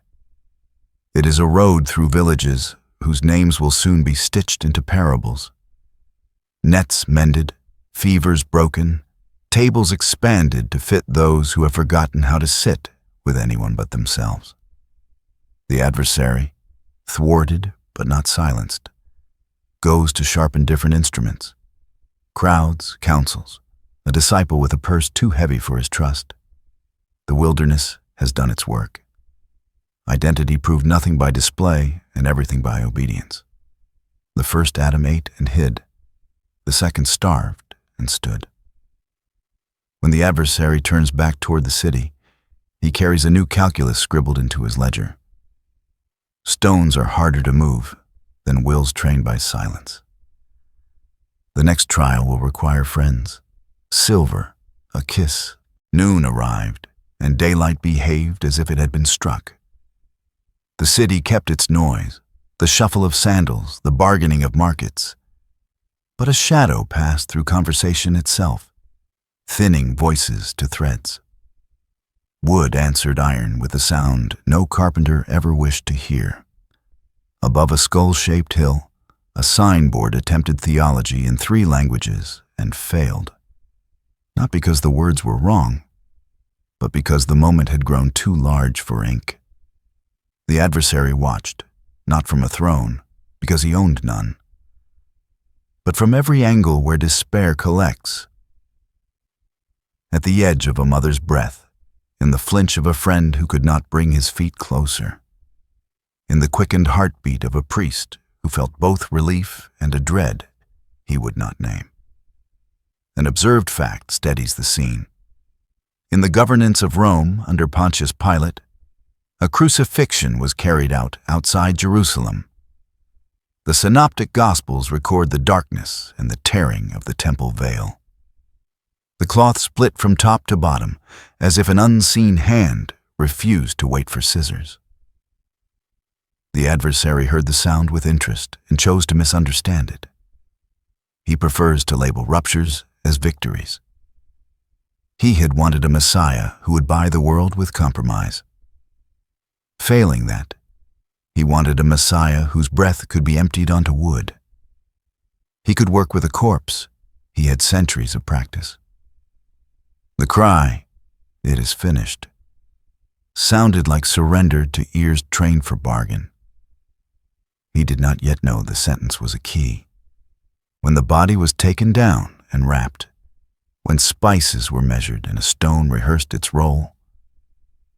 It is a road through villages whose names will soon be stitched into parables. Nets mended, fevers broken, tables expanded to fit those who have forgotten how to sit with anyone but themselves. The adversary, thwarted but not silenced, goes to sharpen different instruments. Crowds, councils, a disciple with a purse too heavy for his trust. The wilderness has done its work. Identity proved nothing by display and everything by obedience. The first Adam ate and hid. The second starved and stood. When the adversary turns back toward the city, he carries a new calculus scribbled into his ledger. Stones are harder to move than wills trained by silence. The next trial will require friends. Silver, a kiss. Noon arrived, and daylight behaved as if it had been struck. The city kept its noise, the shuffle of sandals, the bargaining of markets. But a shadow passed through conversation itself, thinning voices to threads. Wood answered iron with a sound no carpenter ever wished to hear. Above a skull-shaped hill, a signboard attempted theology in 3 languages and failed. Not because the words were wrong, but because the moment had grown too large for ink. The adversary watched, not from a throne, because he owned none, but from every angle where despair collects. At the edge of a mother's breath, in the flinch of a friend who could not bring his feet closer, in the quickened heartbeat of a priest who felt both relief and a dread he would not name. An observed fact steadies the scene. In the governance of Rome under Pontius Pilate, a crucifixion was carried out outside Jerusalem. The Synoptic Gospels record the darkness and the tearing of the temple veil. The cloth split from top to bottom, as if an unseen hand refused to wait for scissors. The adversary heard the sound with interest and chose to misunderstand it. He prefers to label ruptures as victories. He had wanted a Messiah who would buy the world with compromise. Failing that, he wanted a Messiah whose breath could be emptied onto wood. He could work with a corpse. He had centuries of practice. The cry, "It is finished," sounded like surrender to ears trained for bargain. He did not yet know the sentence was a key. When the body was taken down and wrapped, when spices were measured and a stone rehearsed its role,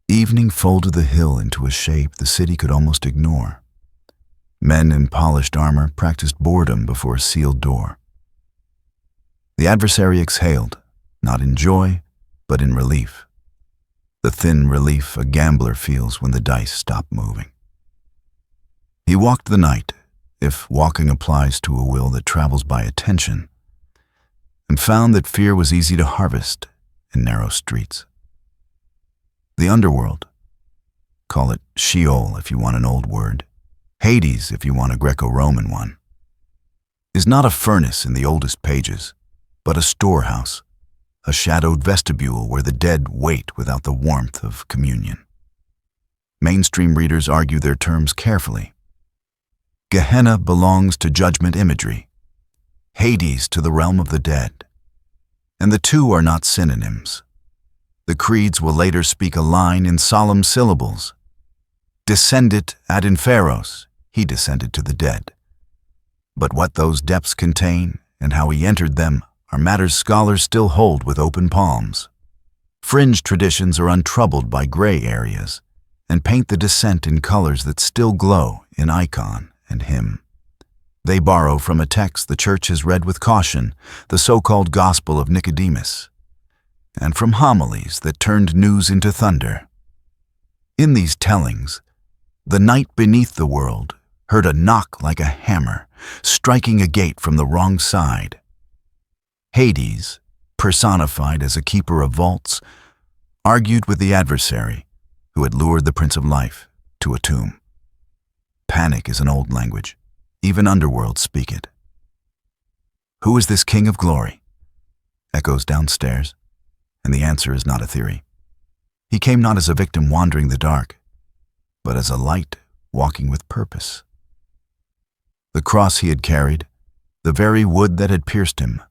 evening folded the hill into a shape the city could almost ignore. Men in polished armor practiced boredom before a sealed door. The adversary exhaled, not in joy, but in relief. The thin relief a gambler feels when the dice stop moving. He walked the night, if walking applies to a will that travels by attention, and found that fear was easy to harvest in narrow streets. The underworld, call it Sheol if you want an old word, Hades if you want a Greco-Roman one, is not a furnace in the oldest pages, but a storehouse, a shadowed vestibule where the dead wait without the warmth of communion. Mainstream readers argue their terms carefully. Gehenna belongs to judgment imagery, Hades to the realm of the dead, and the two are not synonyms. The creeds will later speak a line in solemn syllables. Descendit ad inferos, he descended to the dead. But what those depths contain and how he entered them are matters scholars still hold with open palms. Fringe traditions are untroubled by gray areas and paint the descent in colors that still glow in icon and hymn. They borrow from a text the church has read with caution, the so-called Gospel of Nicodemus, and from homilies that turned news into thunder. In these tellings, the night beneath the world heard a knock like a hammer, striking a gate from the wrong side. Hades, personified as a keeper of vaults, argued with the adversary who had lured the Prince of Life to a tomb. Panic is an old language. Even underworlds speak it. Who is this King of Glory? Echoes downstairs, and the answer is not a theory. He came not as a victim wandering the dark, but as a light walking with purpose. The cross he had carried, the very wood that had pierced him,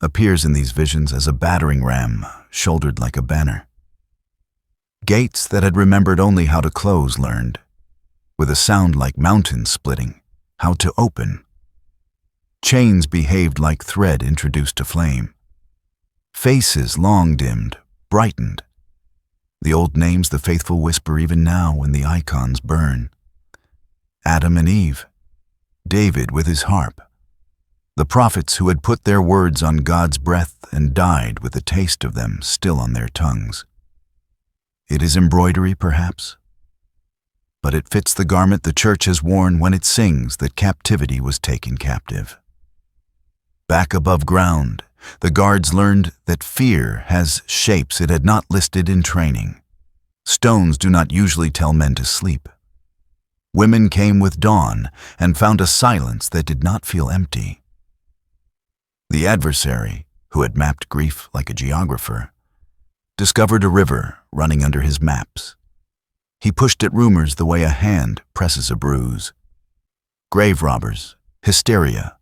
appears in these visions as a battering ram shouldered like a banner. Gates that had remembered only how to close learned, with a sound like mountains splitting, how to open. Chains behaved like thread introduced to flame. Faces long dimmed, brightened. The old names the faithful whisper even now when the icons burn. Adam and Eve, David with his harp, the prophets who had put their words on God's breath and died with the taste of them still on their tongues. It is embroidery, perhaps, but it fits the garment the church has worn when it sings that captivity was taken captive. Back above ground, the guards learned that fear has shapes it had not listed in training. Stones do not usually tell men to sleep. Women came with dawn and found a silence that did not feel empty. The adversary, who had mapped grief like a geographer, discovered a river running under his maps. He pushed at rumors the way a hand presses a bruise. Grave robbers, hysteria,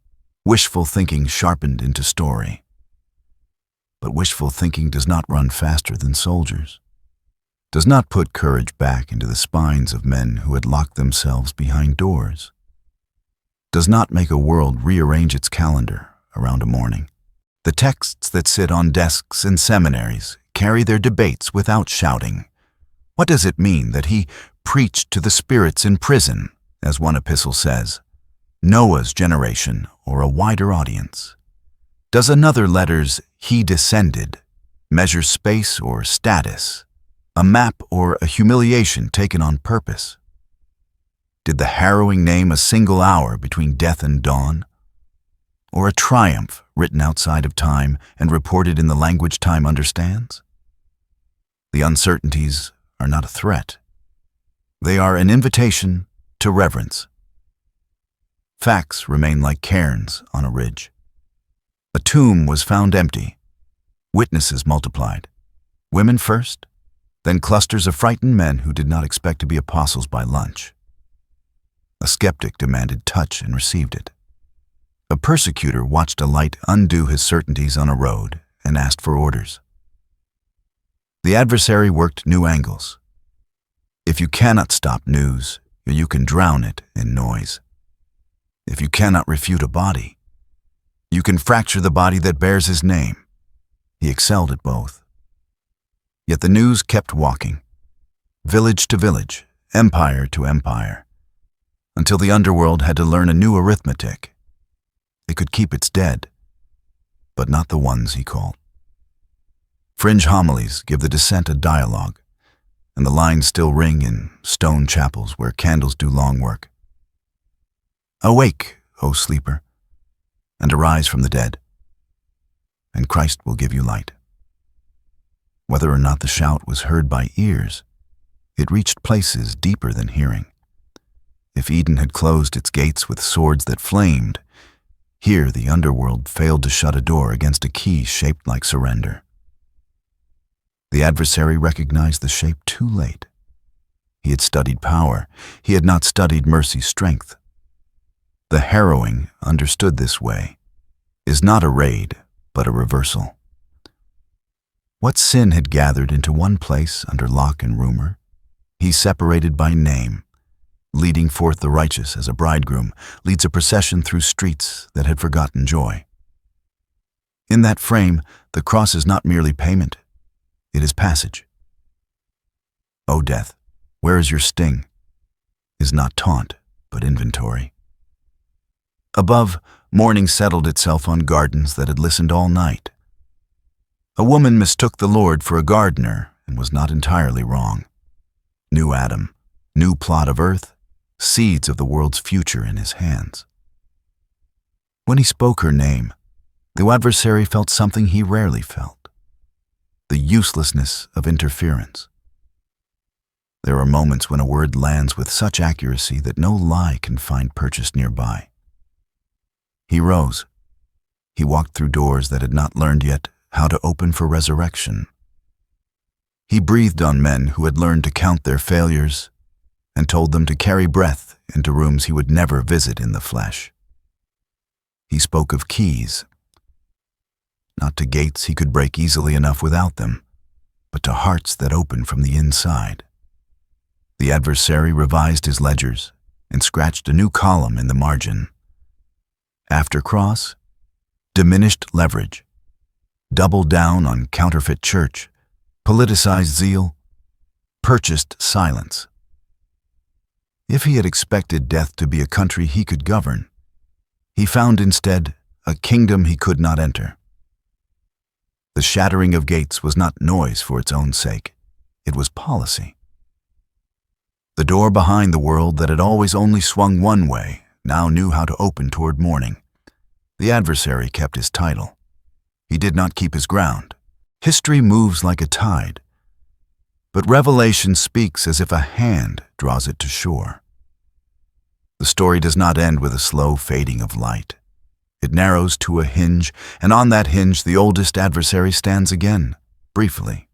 wishful thinking sharpened into story. But wishful thinking does not run faster than soldiers, does not put courage back into the spines of men who had locked themselves behind doors, does not make a world rearrange its calendar around a morning. The texts that sit on desks in seminaries carry their debates without shouting. What does it mean that he preached to the spirits in prison, as one epistle says, Noah's generation or a wider audience? Does another letter's he descended measure space or status, a map or a humiliation taken on purpose? Did the harrowing name a single hour between death and dawn? or a triumph written outside of time and reported in the language time understands? The uncertainties are not a threat. They are an invitation to reverence. Facts remain like cairns on a ridge. A tomb was found empty. Witnesses multiplied. Women first, then clusters of frightened men who did not expect to be apostles by lunch. A skeptic demanded touch and received it. A persecutor watched a light undo his certainties on a road and asked for orders. The adversary worked new angles. If you cannot stop news, you can drown it in noise. If you cannot refute a body, you can fracture the body that bears his name. He excelled at both. Yet the news kept walking, village to village, empire to empire, until the underworld had to learn a new arithmetic. It could keep its dead, but not the ones he called. Fringe homilies give the dissent a dialogue, and the lines still ring in stone chapels where candles do long work. Awake, O sleeper, and arise from the dead, and Christ will give you light. Whether or not the shout was heard by ears, it reached places deeper than hearing. If Eden had closed its gates with swords that flamed, here the underworld failed to shut a door against a key shaped like surrender. The adversary recognized the shape too late. He had studied power. He had not studied mercy's strength. The harrowing, understood this way, is not a raid, but a reversal. What sin had gathered into one place under lock and rumor, he separated by name, leading forth the righteous as a bridegroom leads a procession through streets that had forgotten joy. In that frame, the cross is not merely payment, it is passage. O death, where is your sting? Is not taunt, but inventory. Above, morning settled itself on gardens that had listened all night. A woman mistook the Lord for a gardener and was not entirely wrong. New Adam, new plot of earth, seeds of the world's future in his hands. When he spoke her name, the adversary felt something he rarely felt: the uselessness of interference. There are moments when a word lands with such accuracy that no lie can find purchase nearby. He rose. He walked through doors that had not learned yet how to open for resurrection. He breathed on men who had learned to count their failures and told them to carry breath into rooms he would never visit in the flesh. He spoke of keys, not to gates he could break easily enough without them, but to hearts that open from the inside. The adversary revised his ledgers and scratched a new column in the margin. After cross, diminished leverage, doubled down on counterfeit church, politicized zeal, purchased silence. If he had expected death to be a country he could govern, he found instead a kingdom he could not enter. The shattering of gates was not noise for its own sake, it was policy. The door behind the world that had always only swung one way now knew how to open toward morning. The adversary kept his title. He did not keep his ground. History moves like a tide, but revelation speaks as if a hand draws it to shore. The story does not end with a slow fading of light. It narrows to a hinge, and on that hinge the oldest adversary stands again, briefly.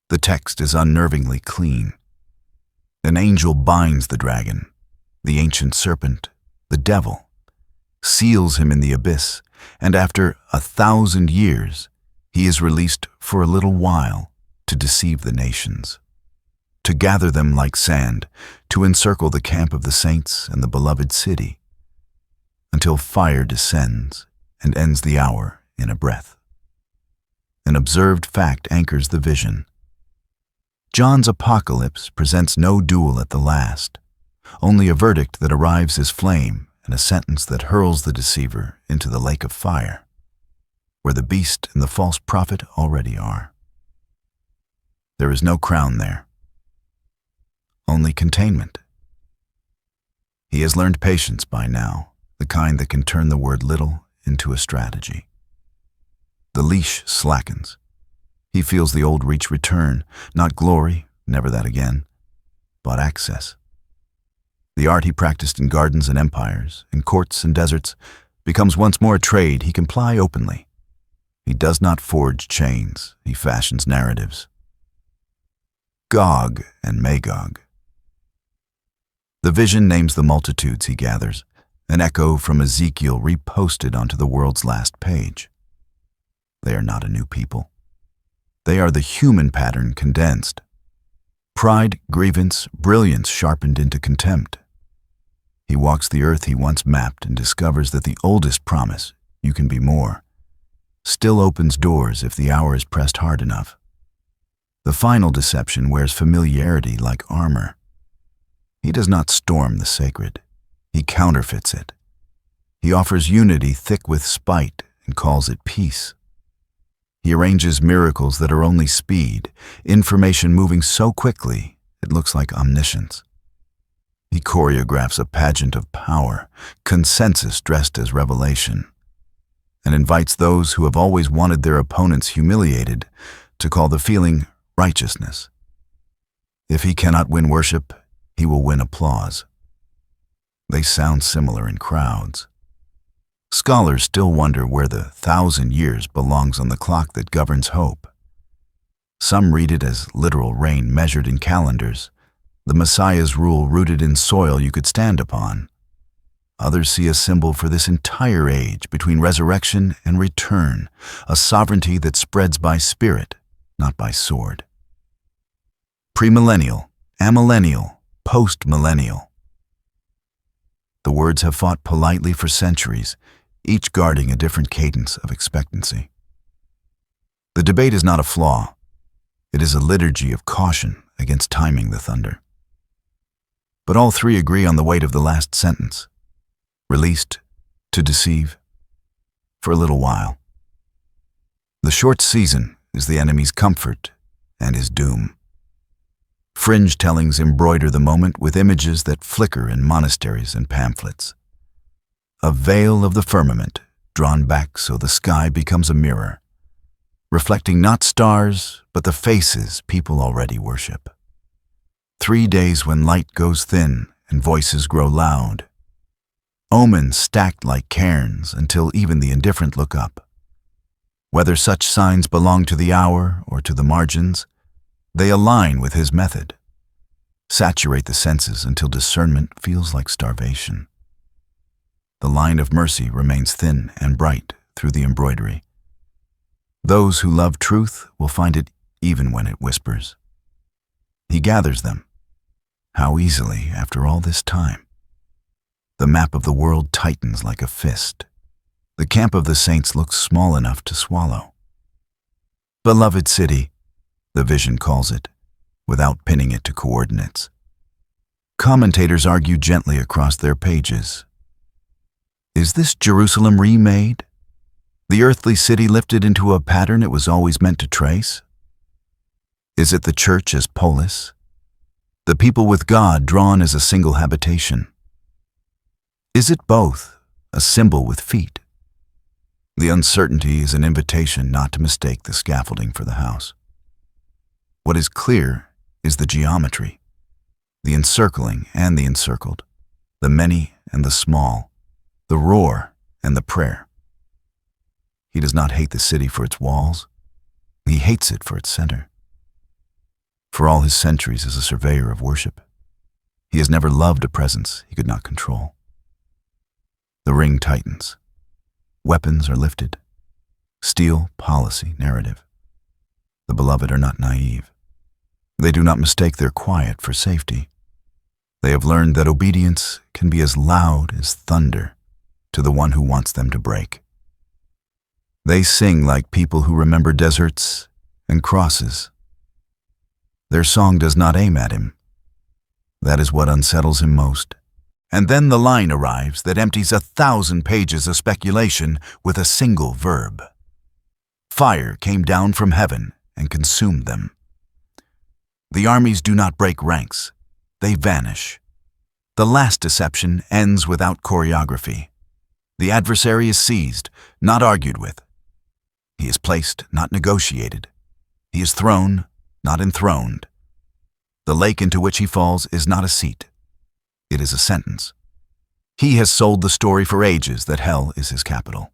The text is unnervingly clean. An angel binds the dragon, the ancient serpent, the devil, seals him in the abyss, and after 1,000 years, he is released for a little while to deceive the nations, to gather them like sand, to encircle the camp of the saints and the beloved city, until fire descends and ends the hour in a breath. An observed fact anchors the vision. John's apocalypse presents no duel at the last, only a verdict that arrives as flame and a sentence that hurls the deceiver into the lake of fire, where the beast and the false prophet already are. There is no crown there, only containment. He has learned patience by now the kind that can turn the word little into a strategy. The leash slackens. He feels the old reach return, not glory, never that again, but access. The art he practiced in gardens and empires, in courts and deserts, becomes once more a trade he can ply openly. He does not forge chains, he fashions narratives. Gog and Magog. The vision names the multitudes he gathers, an echo from Ezekiel reposted onto the world's last page. They are not a new people. They are the human pattern condensed. Pride, grievance, brilliance sharpened into contempt. He walks the earth he once mapped and discovers that the oldest promise, you can be more, still opens doors if the hour is pressed hard enough. The final deception wears familiarity like armor. He does not storm the sacred. He counterfeits it. He offers unity thick with spite and calls it peace. He arranges miracles that are only speed, information moving so quickly it looks like omniscience. He choreographs a pageant of power, consensus dressed as revelation, and invites those who have always wanted their opponents humiliated to call the feeling righteousness. If he cannot win worship, he will win applause. They sound similar in crowds. Scholars still wonder where the 1,000 years belongs on the clock that governs hope. Some read it as literal reign measured in calendars, the Messiah's rule rooted in soil you could stand upon. Others see a symbol for this entire age between resurrection and return, a sovereignty that spreads by spirit, not by sword. Premillennial, amillennial, post-millennial. The words have fought politely for centuries, each guarding a different cadence of expectancy. The debate is not a flaw. It is a liturgy of caution against timing the thunder. But all three agree on the weight of the last sentence. Released to deceive for a little while. The short season is the enemy's comfort and his doom. Fringe tellings embroider the moment with images that flicker in monasteries and pamphlets. A veil of the firmament drawn back so the sky becomes a mirror, reflecting not stars but the faces people already worship. 3 days when light goes thin and voices grow loud. Omens stacked like cairns until even the indifferent look up. Whether such signs belong to the hour or to the margins, they align with his method. Saturate the senses until discernment feels like starvation. The line of mercy remains thin and bright through the embroidery. Those who love truth will find it even when it whispers. He gathers them. How easily after all this time. The map of the world tightens like a fist. The camp of the saints looks small enough to swallow. Beloved city, the vision calls it, without pinning it to coordinates. Commentators argue gently across their pages. Is this Jerusalem remade? The earthly city lifted into a pattern it was always meant to trace? Is it the church as polis? The people with God drawn as a single habitation? Is it both, a symbol with feet? The uncertainty is an invitation not to mistake the scaffolding for the house. What is clear is the geometry, the encircling and the encircled, the many and the small, the roar and the prayer. He does not hate the city for its walls. He hates it for its center. For all his centuries as a surveyor of worship, he has never loved a presence he could not control. The ring tightens. Weapons are lifted. Steel, policy, narrative. The beloved are not naive. They do not mistake their quiet for safety. They have learned that obedience can be as loud as thunder to the one who wants them to break. They sing like people who remember deserts and crosses. Their song does not aim at him. That is what unsettles him most. And then the line arrives that empties 1,000 pages of speculation with a single verb. Fire came down from heaven and consumed them. The armies do not break ranks. They vanish. The last deception ends without choreography. The adversary is seized, not argued with. He is placed, not negotiated. He is thrown, not enthroned. The lake into which he falls is not a seat. It is a sentence. He has sold the story for ages that hell is his capital.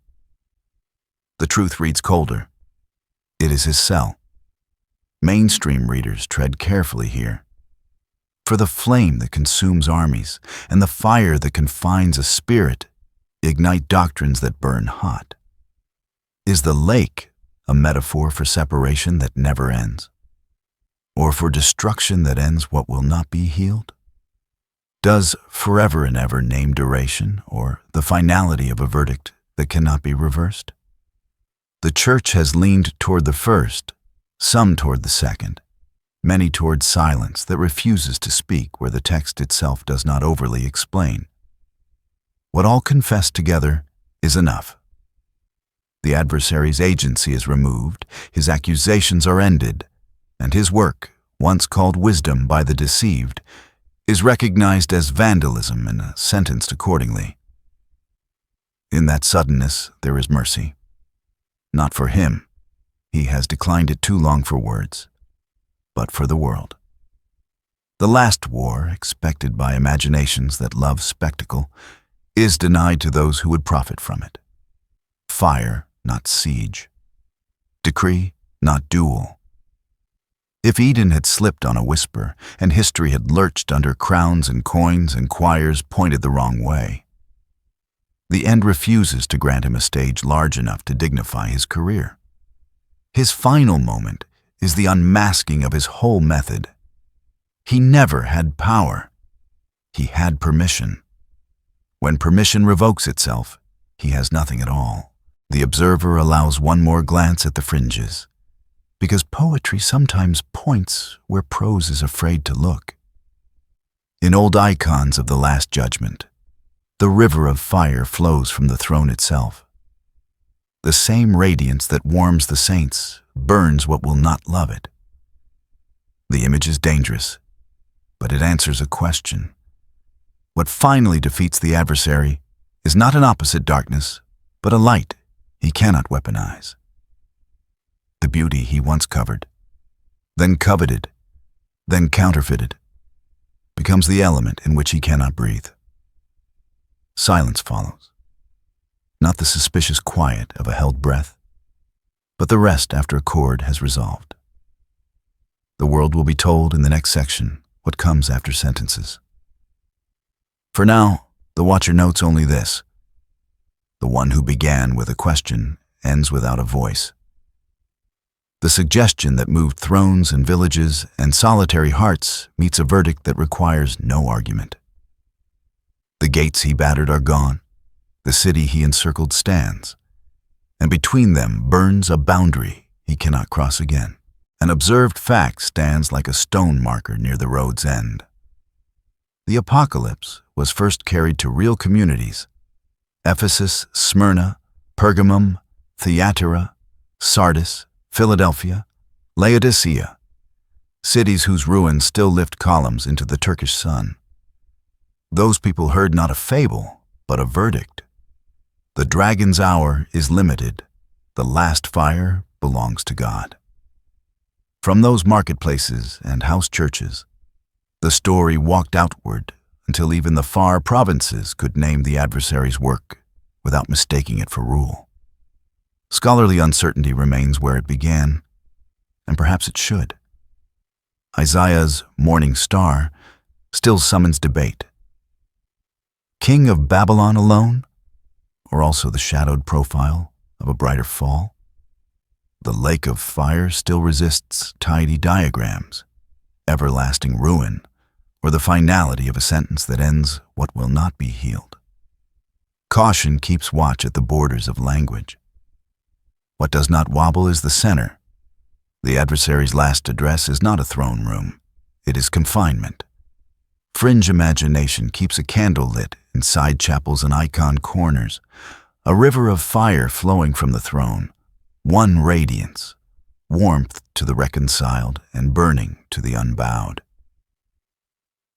The truth reads colder. It is his cell. Mainstream readers tread carefully here. For the flame that consumes armies and the fire that confines a spirit ignite doctrines that burn hot. Is the lake a metaphor for separation that never ends? Or for destruction that ends what will not be healed? Does forever and ever name duration or the finality of a verdict that cannot be reversed? The church has leaned toward the first, some toward the second, many toward silence that refuses to speak where the text itself does not overly explain. What all confess together is enough. The adversary's agency is removed, his accusations are ended, and his work, once called wisdom by the deceived, is recognized as vandalism and sentenced accordingly. In that suddenness there is mercy. Not for him, he has declined it too long for words, but for the world. The last war, expected by imaginations that love spectacle, is denied to those who would profit from it. Fire, not siege. Decree, not duel. If Eden had slipped on a whisper, and history had lurched under crowns and coins and choirs pointed the wrong way, the end refuses to grant him a stage large enough to dignify his career. His final moment is the unmasking of his whole method. He never had power. He had permission. When permission revokes itself, he has nothing at all. The observer allows one more glance at the fringes, because poetry sometimes points where prose is afraid to look. In old icons of the Last Judgment, the river of fire flows from the throne itself. The same radiance that warms the saints burns what will not love it. The image is dangerous, but it answers a question. What finally defeats the adversary is not an opposite darkness, but a light he cannot weaponize. The beauty he once covered, then coveted, then counterfeited, becomes the element in which he cannot breathe. Silence follows. Not the suspicious quiet of a held breath, but the rest after a chord has resolved. The world will be told in the next section what comes after sentences. For now, the watcher notes only this. The one who began with a question ends without a voice. The suggestion that moved thrones and villages and solitary hearts meets a verdict that requires no argument. The gates he battered are gone, the city he encircled stands, and between them burns a boundary he cannot cross again. An observed fact stands like a stone marker near the road's end. The apocalypse was first carried to real communities: Ephesus, Smyrna, Pergamum, Thyatira, Sardis, Philadelphia, Laodicea, cities whose ruins still lift columns into the Turkish sun. Those people heard not a fable, but a verdict. The dragon's hour is limited. The last fire belongs to God. From those marketplaces and house churches, the story walked outward until even the far provinces could name the adversary's work without mistaking it for rule. Scholarly uncertainty remains where it began, and perhaps it should. Isaiah's morning star still summons debate. King of Babylon alone, or also the shadowed profile of a brighter fall? The lake of fire still resists tidy diagrams, everlasting ruin, or the finality of a sentence that ends what will not be healed. Caution keeps watch at the borders of language. What does not wobble is the center. The adversary's last address is not a throne room. It is confinement. Fringe imagination keeps a candle lit in side chapels and icon corners, a river of fire flowing from the throne, one radiance, warmth to the reconciled and burning to the unbowed.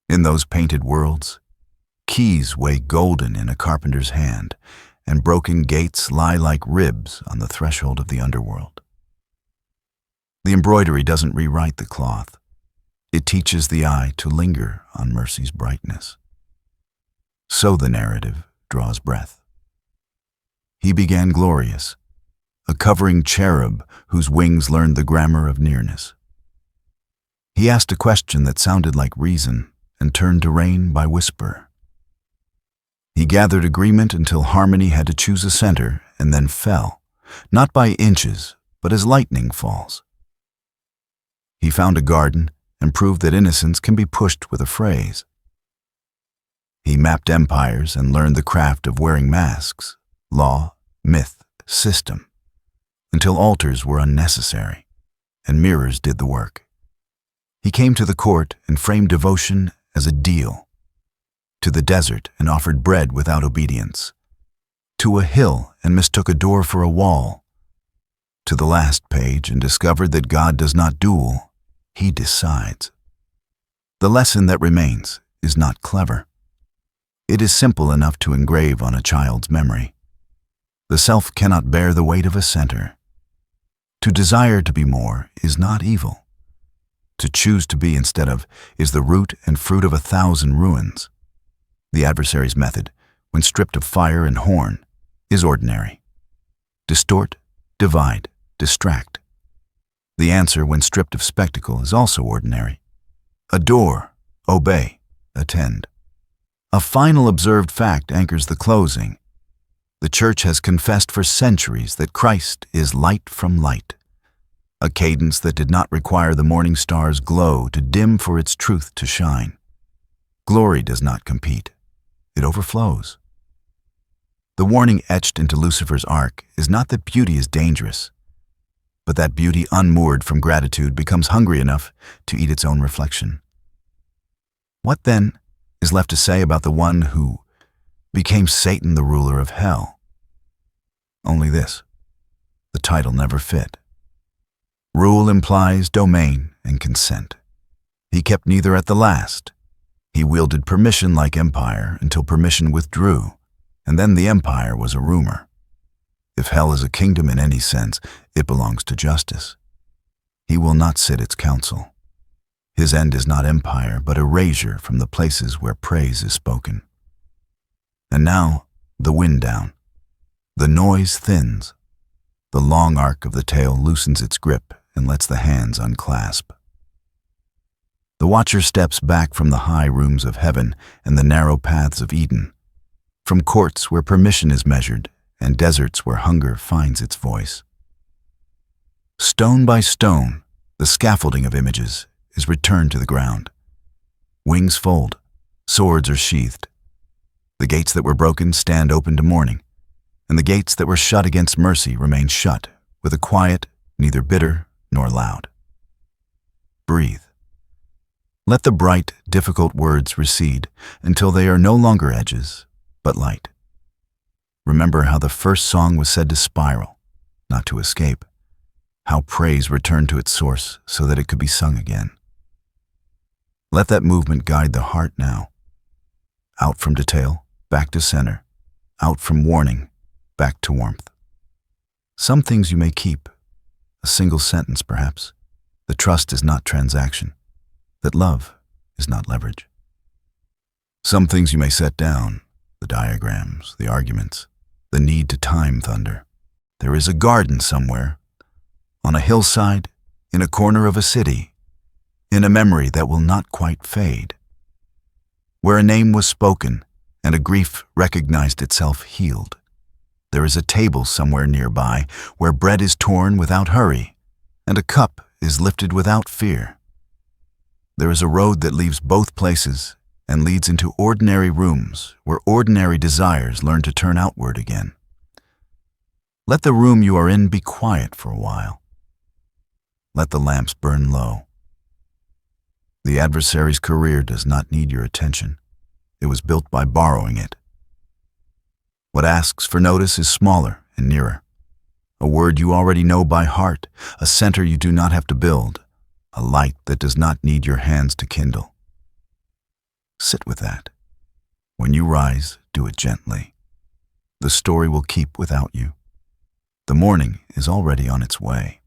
In those painted worlds, keys weigh golden in a carpenter's hand, and broken gates lie like ribs on the threshold of the underworld. The embroidery doesn't rewrite the cloth. It teaches the eye to linger on mercy's brightness. So the narrative draws breath. He began glorious, a covering cherub whose wings learned the grammar of nearness. He asked a question that sounded like reason and turned to rain by whisper. He gathered agreement until harmony had to choose a center and then fell, not by inches, but as lightning falls. He found a garden and proved that innocence can be pushed with a phrase. He mapped empires and learned the craft of wearing masks, law, myth, system, until altars were unnecessary and mirrors did the work. He came to the court and framed devotion as a deal, to the desert and offered bread without obedience, to a hill and mistook a door for a wall, to the last page and discovered that God does not duel, He decides. The lesson that remains is not clever. It is simple enough to engrave on a child's memory. The self cannot bear the weight of a center. To desire to be more is not evil. To choose to be instead of is the root and fruit of 1,000 ruins. The adversary's method, when stripped of fire and horn, is ordinary. Distort, divide, distract. The answer, when stripped of spectacle, is also ordinary. Adore, obey, attend. A final observed fact anchors the closing. The Church has confessed for centuries that Christ is light from light, a cadence that did not require the morning star's glow to dim for its truth to shine. Glory does not compete. It overflows. The warning etched into Lucifer's ark is not that beauty is dangerous, but that beauty unmoored from gratitude becomes hungry enough to eat its own reflection. What then is left to say about the one who became Satan, the ruler of hell? Only this: the title never fit. Rule implies domain and consent. He kept neither at the last. He wielded permission like empire until permission withdrew, and then the empire was a rumor. If hell is a kingdom in any sense, it belongs to justice. He will not sit its counsel. His end is not empire, but erasure from the places where praise is spoken. And now, the wind down. The noise thins. The long arc of the tail loosens its grip and lets the hands unclasp. The watcher steps back from the high rooms of heaven and the narrow paths of Eden, from courts where permission is measured and deserts where hunger finds its voice. Stone by stone, the scaffolding of images is returned to the ground. Wings fold, swords are sheathed. The gates that were broken stand open to morning, and the gates that were shut against mercy remain shut with a quiet neither bitter nor loud. Breathe. Let the bright, difficult words recede until they are no longer edges, but light. Remember how the first song was said to spiral, not to escape. How praise returned to its source so that it could be sung again. Let that movement guide the heart now. Out from detail, back to center. Out from warning, back to warmth. Some things you may keep. A single sentence, perhaps. That trust is not transaction. That love is not leverage. Some things you may set down. The diagrams, the arguments, the need to time thunder. There is a garden somewhere. On a hillside, in a corner of a city, in a memory that will not quite fade, where a name was spoken and a grief recognized itself healed. There is a table somewhere nearby where bread is torn without hurry and a cup is lifted without fear. There is a road that leaves both places and leads into ordinary rooms where ordinary desires learn to turn outward again. Let the room you are in be quiet for a while. Let the lamps burn low. The adversary's career does not need your attention. It was built by borrowing it. What asks for notice is smaller and nearer. A word you already know by heart, a center you do not have to build, a light that does not need your hands to kindle. Sit with that. When you rise, do it gently. The story will keep without you. The morning is already on its way.